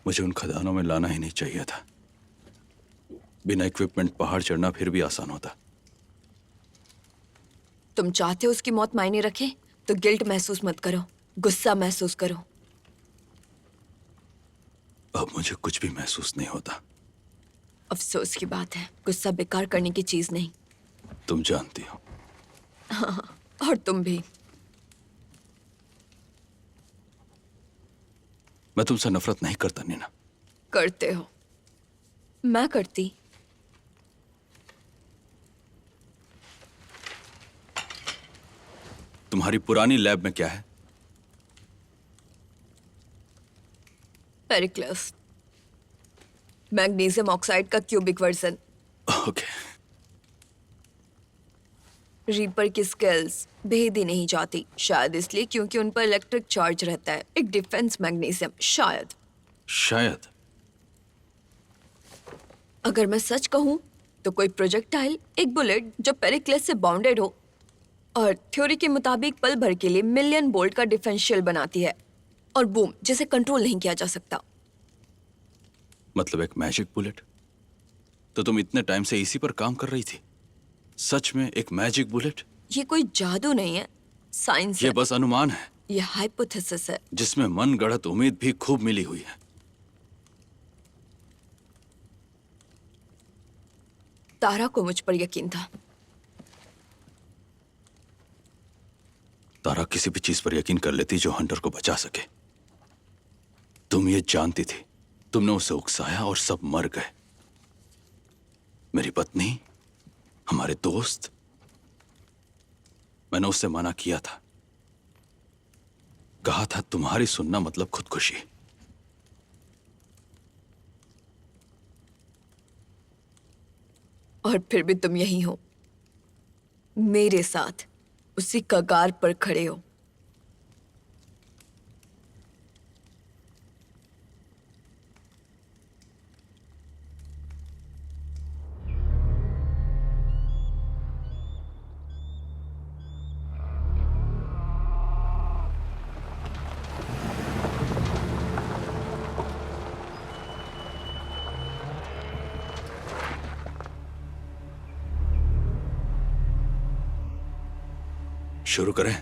मुझे उन खदानों में लाना ही नहीं चाहिए था। बिना इक्विपमेंट पहाड़ चढ़ना फिर भी आसान होता। तुम चाहते हो उसकी मौत मायने रखे तो गिल्ट महसूस मत करो, गुस्सा महसूस करो। अब मुझे कुछ भी महसूस नहीं होता। अफसोस की बात है, गुस्सा बेकार करने की चीज नहीं। तुम जानती हो। हाँ, और तुम भी। मैं तुमसे नफरत नहीं करता नीना। करते हो। मैं करती। तुम्हारी पुरानी लैब में क्या है? पेरिक्लस, मैग्नीशियम ऑक्साइड का क्यूबिक वर्जन। ओके। रीपर की स्किल्स भेद ही नहीं जाती, शायद इसलिए क्योंकि उन पर इलेक्ट्रिक चार्ज रहता है। एक डिफेंस मैग्नीशियम, शायद। शायद। अगर मैं सच कहूं तो कोई प्रोजेक्टाइल, एक बुलेट जो पेरिक्लस से बाउंडेड हो और थ्योरी के मुताबिक पल भर के लिए मिलियन वोल्ट का डिफरेंशियल बनाती है, और बूम, जिसे कंट्रोल नहीं किया जा सकता। मतलब एक मैजिक बुलेट? तो तुम इतने टाइम से इसी पर काम कर रही थी? सच में एक मैजिक बुलेट? ये कोई जादू नहीं है, साइंस ये है। बस अनुमान है ये हाइपोथेसिस है। जिसमें मन गढ़ंत उम्मीद भी खूब मिली हुई है। तारा को मुझ पर यकीन था। तारा किसी भी चीज पर यकीन कर लेती जो हंटर को बचा सके। तुम ये जानती थी, तुमने उसे उकसाया और सब मर गए। मेरी पत्नी, हमारे दोस्त, मैंने उससे मना किया था। कहा था तुम्हारी सुनना मतलब खुदकुशी। और फिर भी तुम यही हो, मेरे साथ उसी कगार पर खड़े हो। शुरू करें?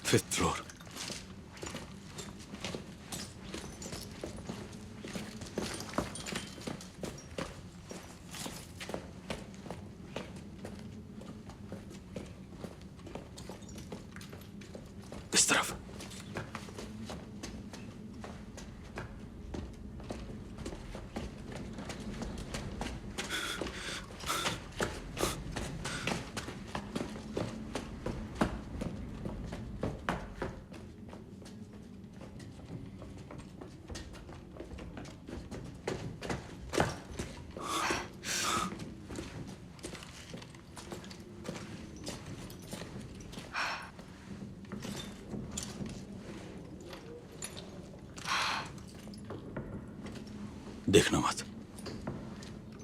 Fifth floor. इस तरफ। देखना मत।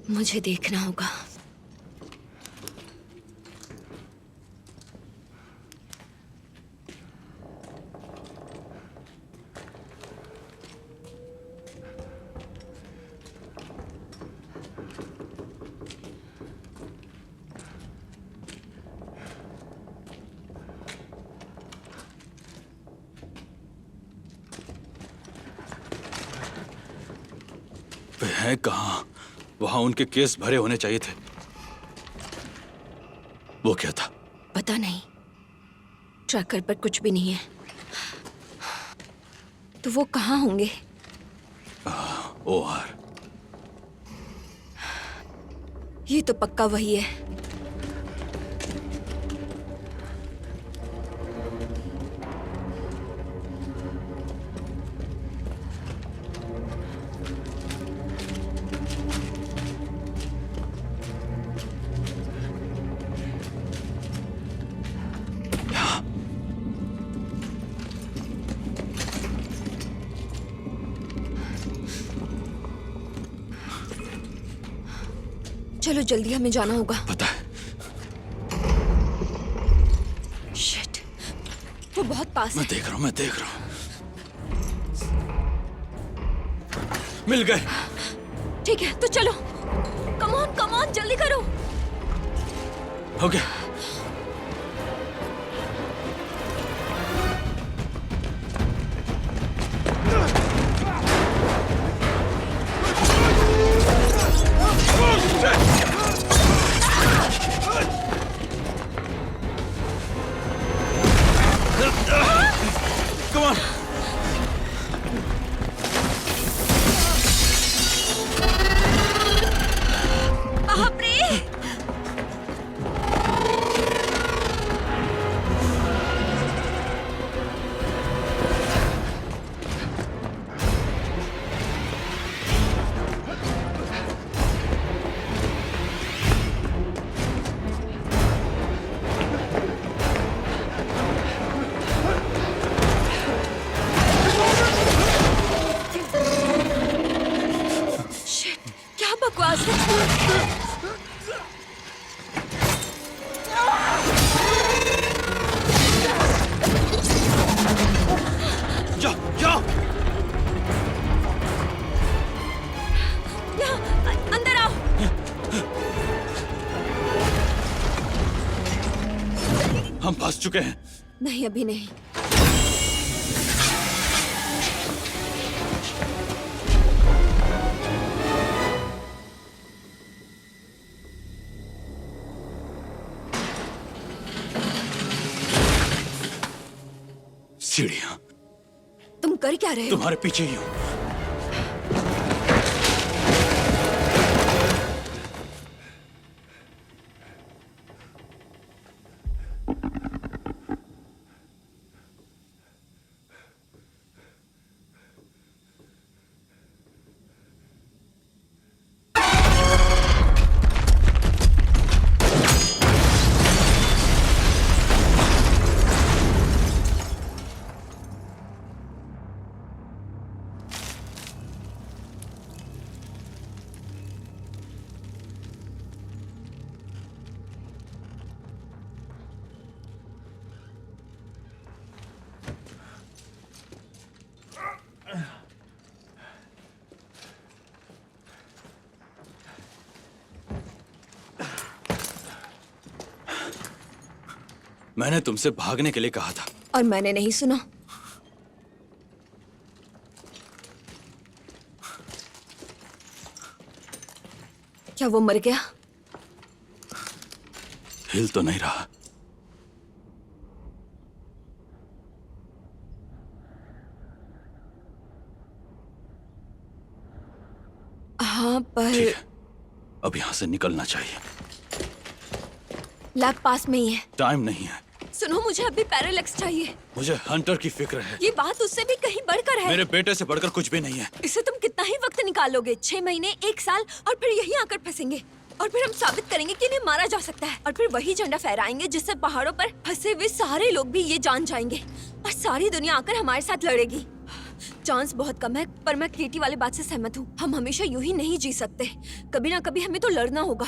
मुझे देखना होगा। वे हैं कहाँ? वहां उनके केस भरे होने चाहिए थे। वो क्या था? पता नहीं, ट्रैकर पर कुछ भी नहीं है। तो वो कहाँ होंगे? OR। ये तो पक्का वही है। चलो जल्दी, हमें जाना होगा। पता है। शिट, वो बहुत पास मैं है। देख रहा हूँ। मिल गए। ठीक है तो चलो, कम ऑन जल्दी करो। ओके। Come on. बाप रे! Shit, क्या बकवास है? जाओ। अंदर आओ। हम फंस चुके हैं। नहीं अभी नहीं। सीढ़ियां। तुम कर क्या रहे हो? तुम्हारे पीछे ही हूं। मैंने तुमसे भागने के लिए कहा था। और मैंने नहीं सुना। क्या वो मर गया? हिल तो नहीं रहा। हाँ पर ठीक है, अब यहां से निकलना चाहिए। लैब पास में ही है। टाइम नहीं है। सुनो, मुझे अभी पैरालेक्स चाहिए। मुझे हंटर की फिक्र है। ये बात उससे भी कहीं बढ़कर है। मेरे बेटे से बढ़कर कुछ भी नहीं है। इससे तुम कितना ही वक्त निकालोगे? 6 महीने, 1 साल, और फिर यहीं आकर फंसेंगे। और फिर हम साबित करेंगे कि इन्हें मारा जा सकता है। और फिर वही झंडा फहराएंगे जिससे पहाड़ों पर फंसे हुए सारे लोग भी ये जान जाएंगे। और सारी दुनिया आकर हमारे साथ लड़ेगी। चांस बहुत कम है, पर मैं क्रिएटिव वाली बात से सहमत हूँ। हम हमेशा यूं ही नहीं जी सकते। कभी ना कभी हमें तो लड़ना होगा।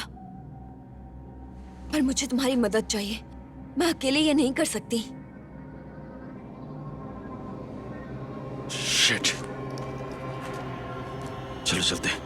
पर मुझे तुम्हारी मदद चाहिए। मैं अकेले ये नहीं कर सकती। शिट। चलो चलते हैं।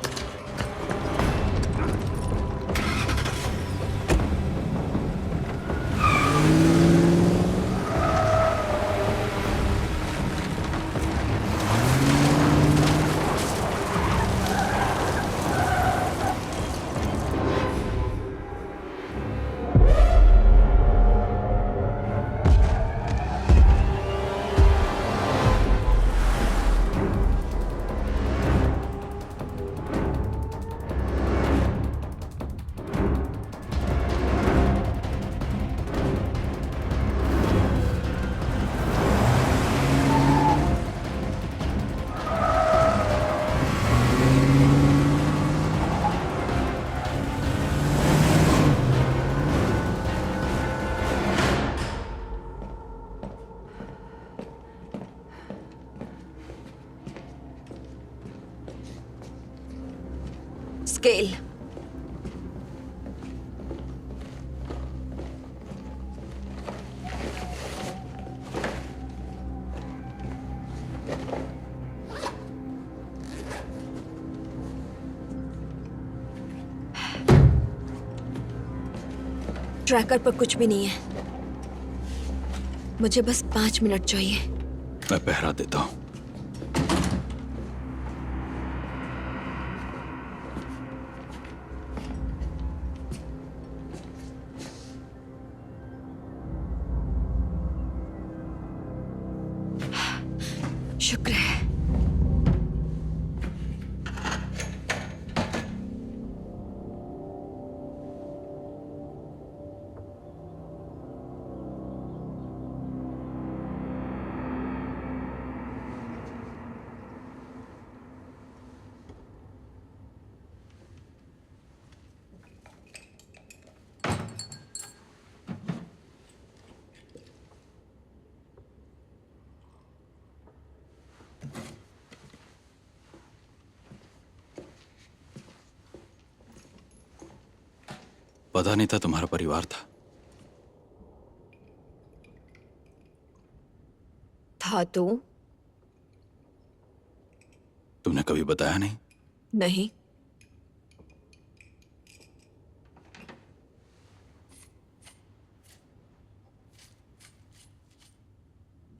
स्केल। ट्रैकर पर कुछ भी नहीं है। मुझे बस 5 मिनट चाहिए। मैं पहरा देता हूँ। शुक्र है। पता नहीं था तुम्हारा परिवार था। तो तुमने कभी बताया नहीं? नहीं।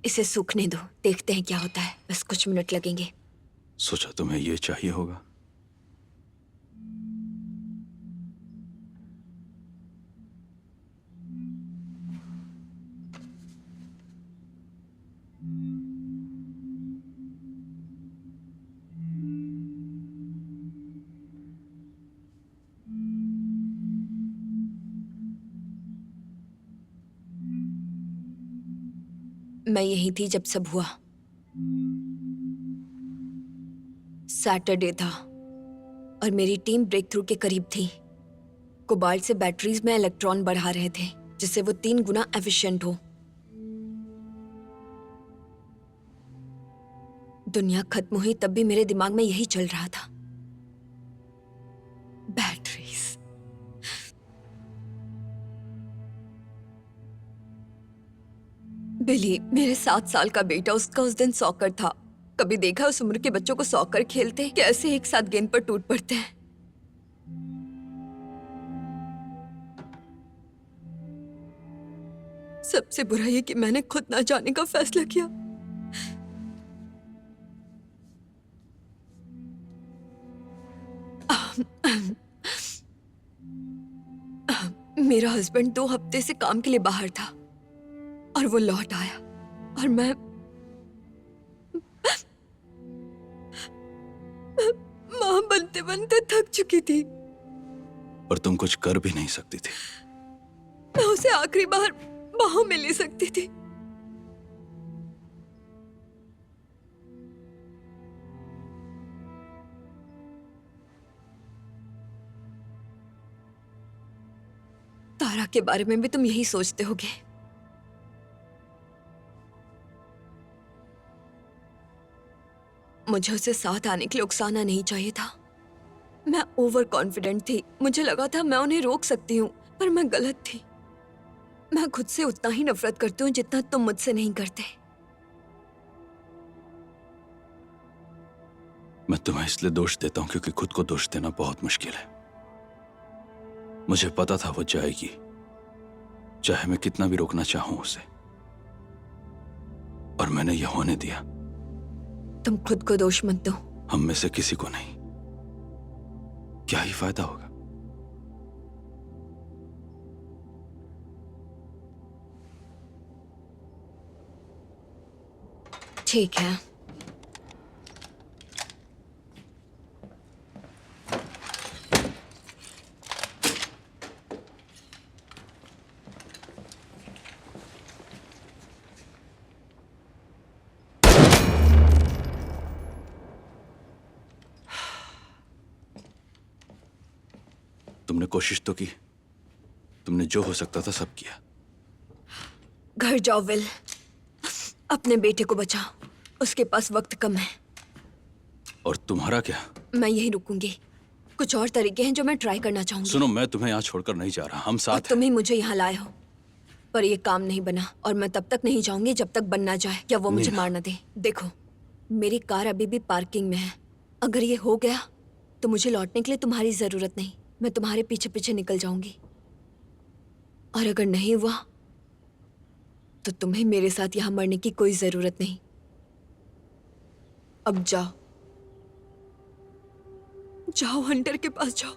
इसे सूखने दो, देखते हैं क्या होता है। बस कुछ मिनट लगेंगे। सोचा तुम्हें ये चाहिए होगा। मैं यहीं थी जब सब हुआ। सैटरडे था और मेरी टीम ब्रेक थ्रू के करीब थी। कोबाल्ट से बैटरीज में इलेक्ट्रॉन बढ़ा रहे थे जिससे वो 3 गुना एफिशिएंट हो। दुनिया खत्म हुई तब भी मेरे दिमाग में यही चल रहा था, बैटरीज। बिली, मेरे 7 साल का बेटा, उसका उस दिन सॉकर था। कभी देखा उस उम्र के बच्चों को सॉकर खेलते कैसे एक साथ गेंद पर टूट पड़ते हैं। सबसे बुरा ये कि मैंने खुद ना जाने का फैसला किया। मेरा हस्बैंड 2 हफ्ते से काम के लिए बाहर था और वो लौट आया और मैं मां बनते बनते थक चुकी थी। पर तुम कुछ कर भी नहीं सकती थी। मैं उसे आखिरी बार बाहों में ले सकती थी। तारा के बारे में भी तुम यही सोचते होगे। मुझे उसे साथ आने के लिए उकसाना नहीं चाहिए था। मैं ओवर कॉन्फिडेंट थी। मुझे लगा था मैं उन्हें रोक सकती हूँ, पर मैं गलत थी। मैं खुद से उतना ही नफरत करती हूँ जितना तुम मुझसे नहीं करते। मैं तुम्हें इसलिए दोष देता हूं क्योंकि खुद को दोष देना बहुत मुश्किल है। मुझे पता था वो जाएगी, चाहे मैं कितना भी रोकना चाहूं उसे, और मैंने यह होने दिया। तुम खुद को दोष मत दो। हम में से किसी को नहीं। क्या ही फायदा होगा। ठीक है। तुमने कोशिश तो की। तुमने जो हो सकता था सब किया। घर जाओ विल, अपने बेटे को बचाओ। उसके पास वक्त कम है। और तुम्हारा क्या? मैं यहीं रुकूंगी। कुछ और तरीके हैं जो मैं ट्राई करना चाहूंगी। सुनो, मैं तुम्हें यहाँ छोड़कर नहीं जा रहा। हम साथ हैं। तुम ही मुझे यहाँ लाए हो, पर ये काम नहीं बना और मैं तब तक नहीं जाऊंगी जब तक बन ना जाए या वो मुझे मीना। मार ना दे। देखो, मेरी कार अभी भी पार्किंग में है। अगर ये हो गया तो मुझे लौटने के लिए तुम्हारी जरूरत नहीं। मैं तुम्हारे पीछे पीछे निकल जाऊंगी। और अगर नहीं हुआ तो तुम्हें मेरे साथ यहां मरने की कोई जरूरत नहीं। अब जाओ, जाओ हंटर के पास जाओ।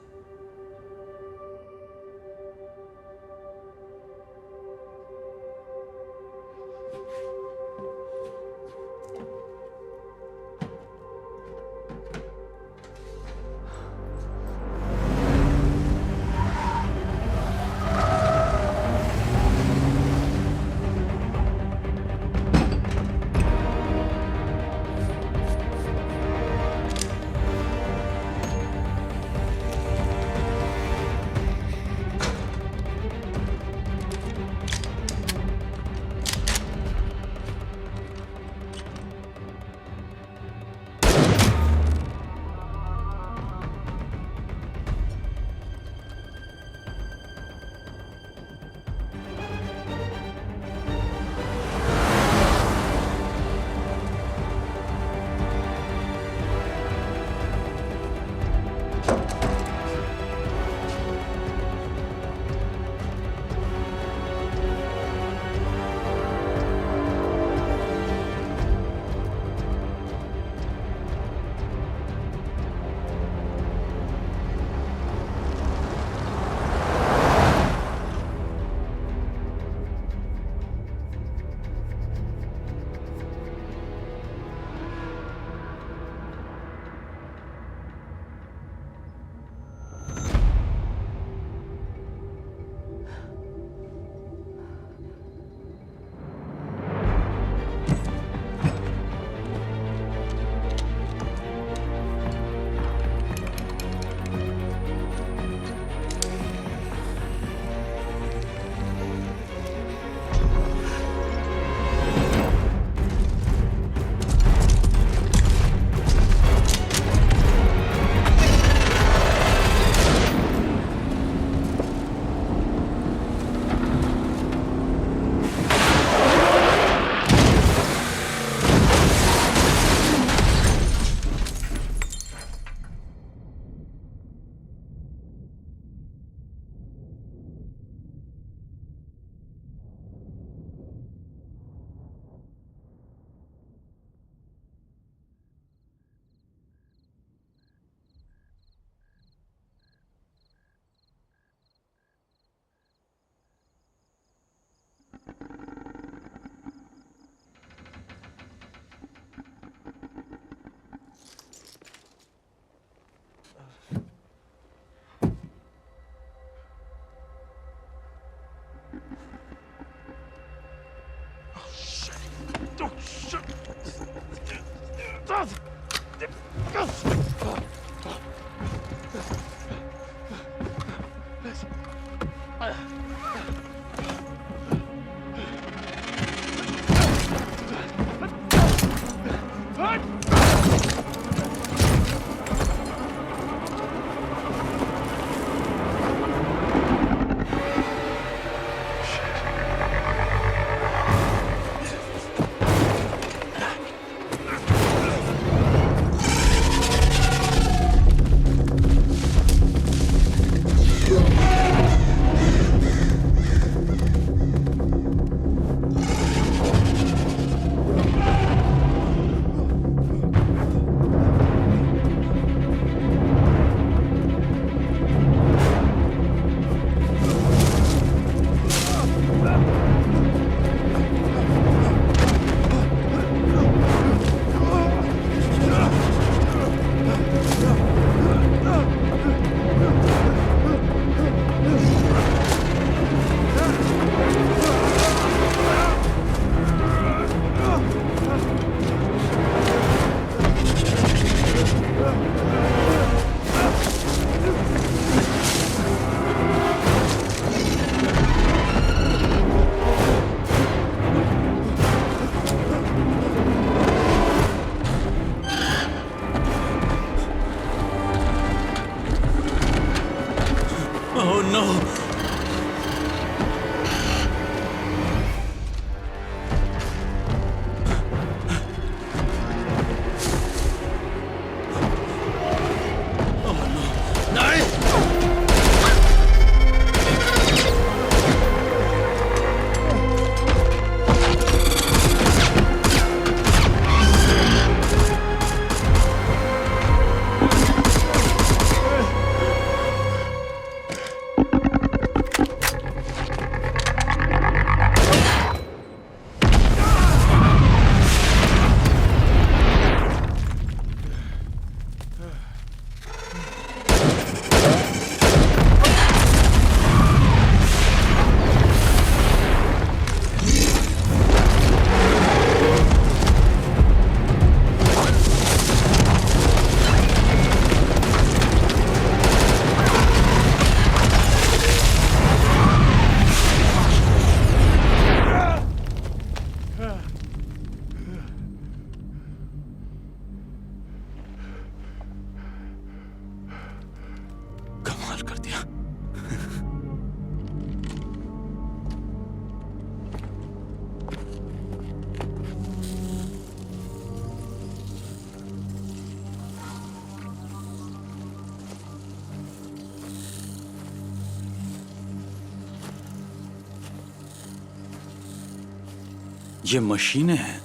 ये मशीनें हैं।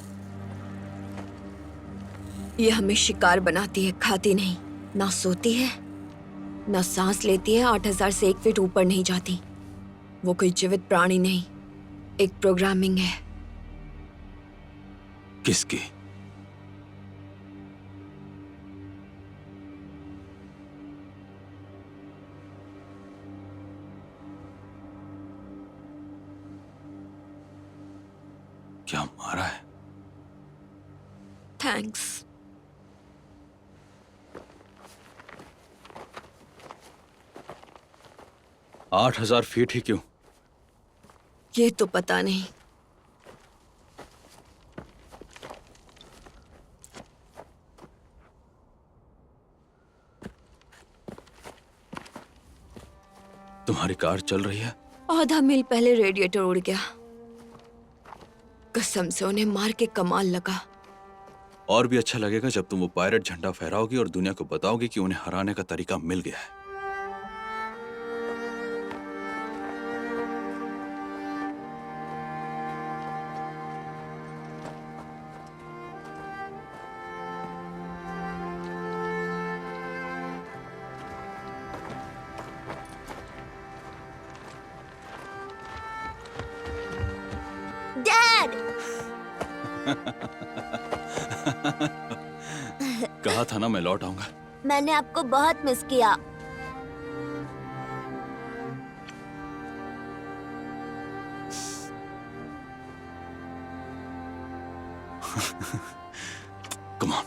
ये हमें शिकार बनाती है, खाती नहीं। ना सोती है, ना सांस लेती है, 8000 से 1 फीट ऊपर नहीं जाती। वो कोई जीवित प्राणी नहीं, एक प्रोग्रामिंग है। किसकी? क्या मारा है? थैंक्स। आठ 8000 फीट ही क्यों? ये तो पता नहीं। तुम्हारी कार चल रही है? आधा मील पहले रेडिएटर उड़ गया। कसम से उन्हें मार के कमाल लगा। और भी अच्छा लगेगा जब तुम वो पायरेट झंडा फहराओगी और दुनिया को बताओगी कि उन्हें हराने का तरीका मिल गया है। डैड! कहा था ना मैं लौट आऊंगा। मैंने आपको बहुत मिस किया। Come on.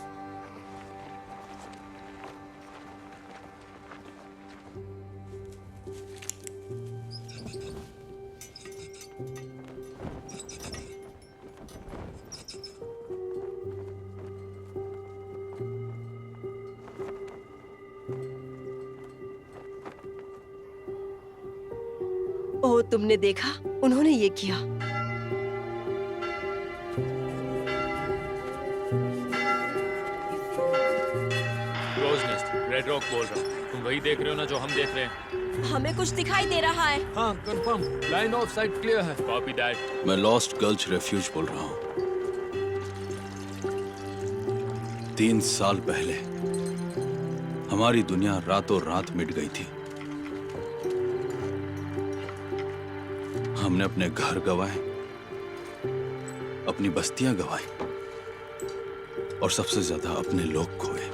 ओह, तुमने देखा? उन्होंने ये किया। रेड रॉक बोल रहा हूँ। तुम वही देख रहे हो ना जो हम देख रहे हैं? हमें कुछ दिखाई दे रहा है। हाँ, confirm. Line of sight clear है। Copy that. मैं लॉस्ट गल्च रेफ्यूज बोल रहा हूँ। 3 साल पहले हमारी दुनिया रातों रात मिट गई थी। हमने अपने घर गंवाए, अपनी बस्तियां गंवाई और सबसे ज्यादा अपने लोग खोए।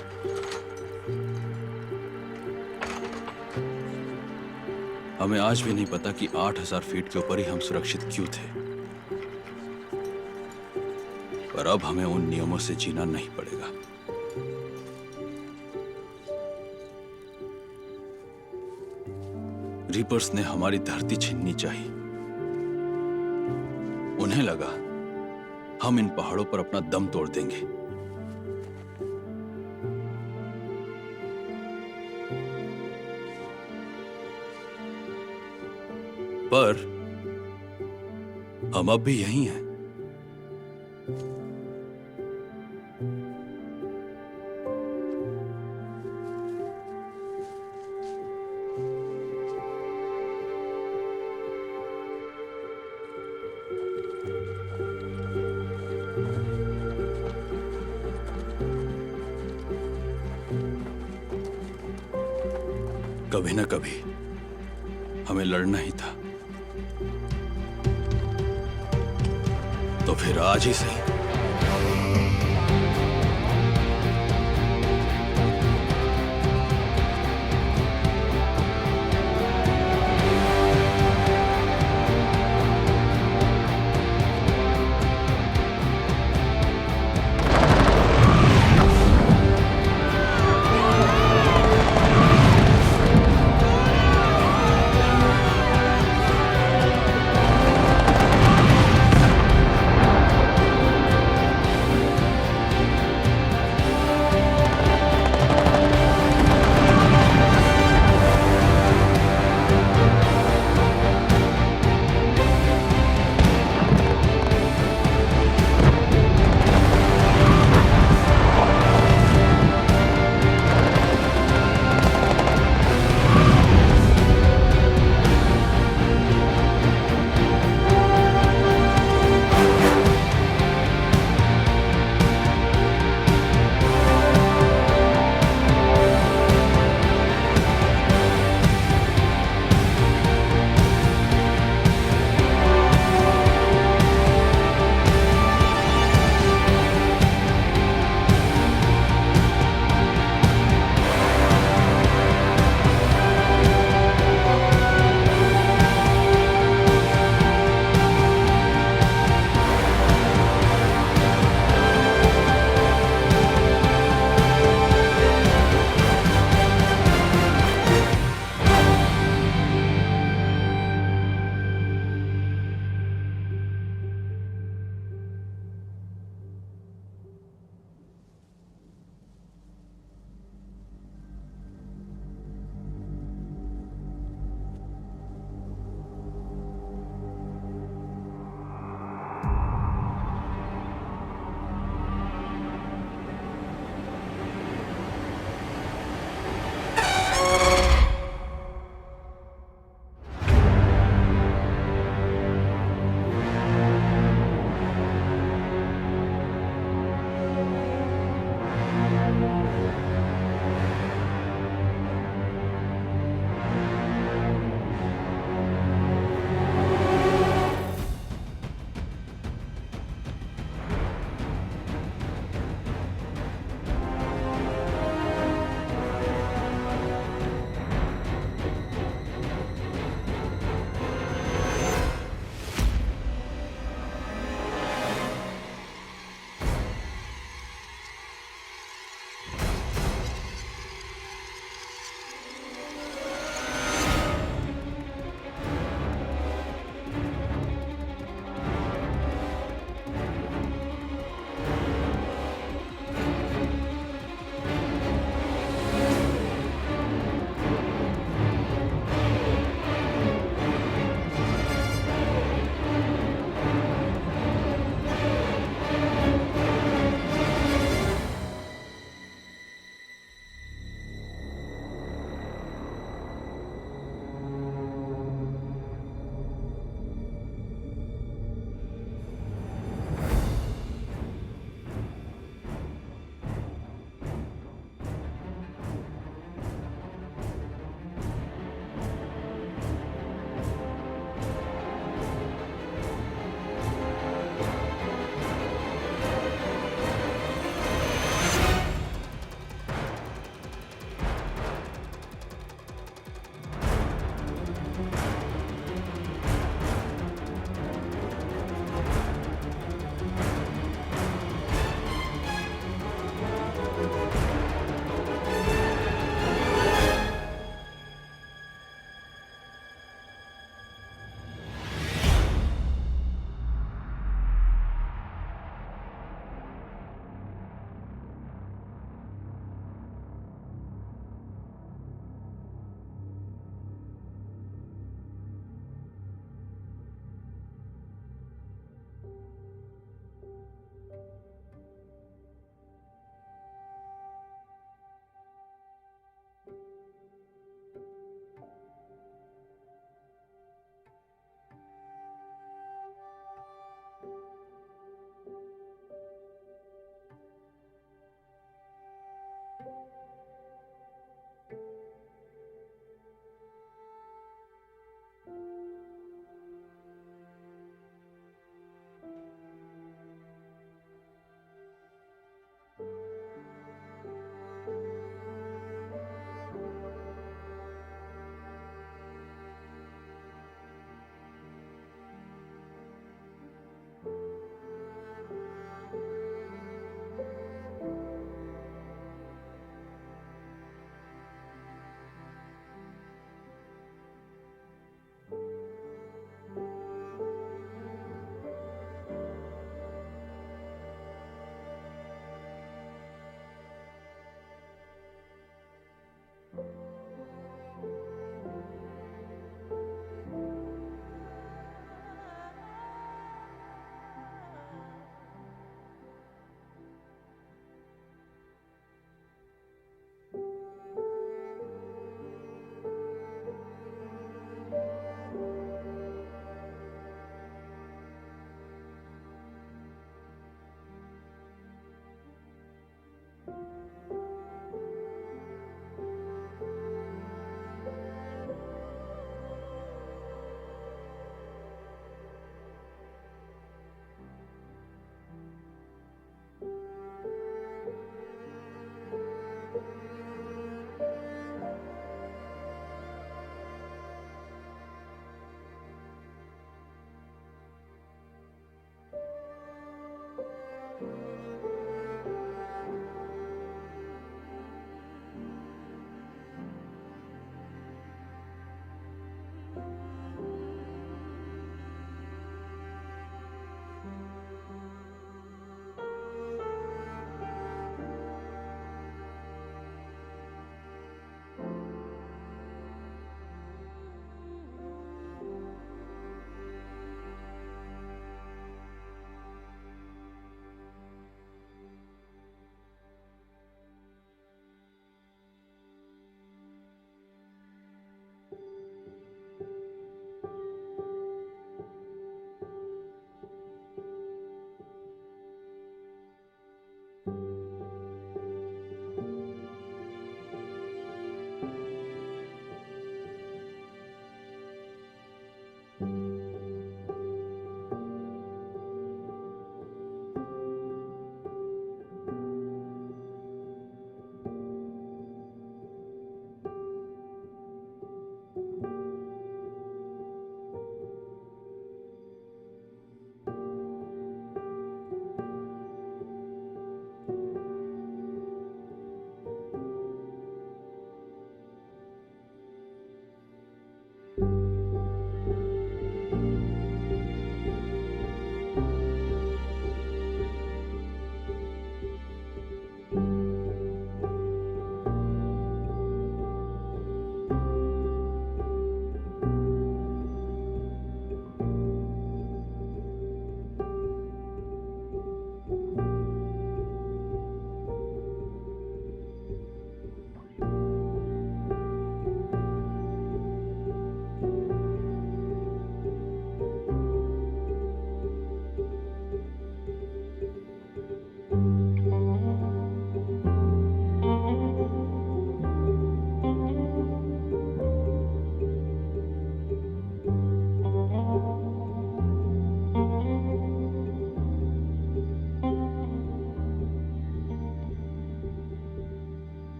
हमें आज भी नहीं पता कि 8000 फीट के ऊपर ही हम सुरक्षित क्यों थे। पर अब हमें उन नियमों से जीना नहीं पड़ेगा। रीपर्स ने हमारी धरती छीननी चाहिए। उन्हें लगा हम इन पहाड़ों पर अपना दम तोड़ देंगे। पर हम अब भी यही हैं। कभी ना कभी हमें लड़ना ही था, तो फिर आज ही सही।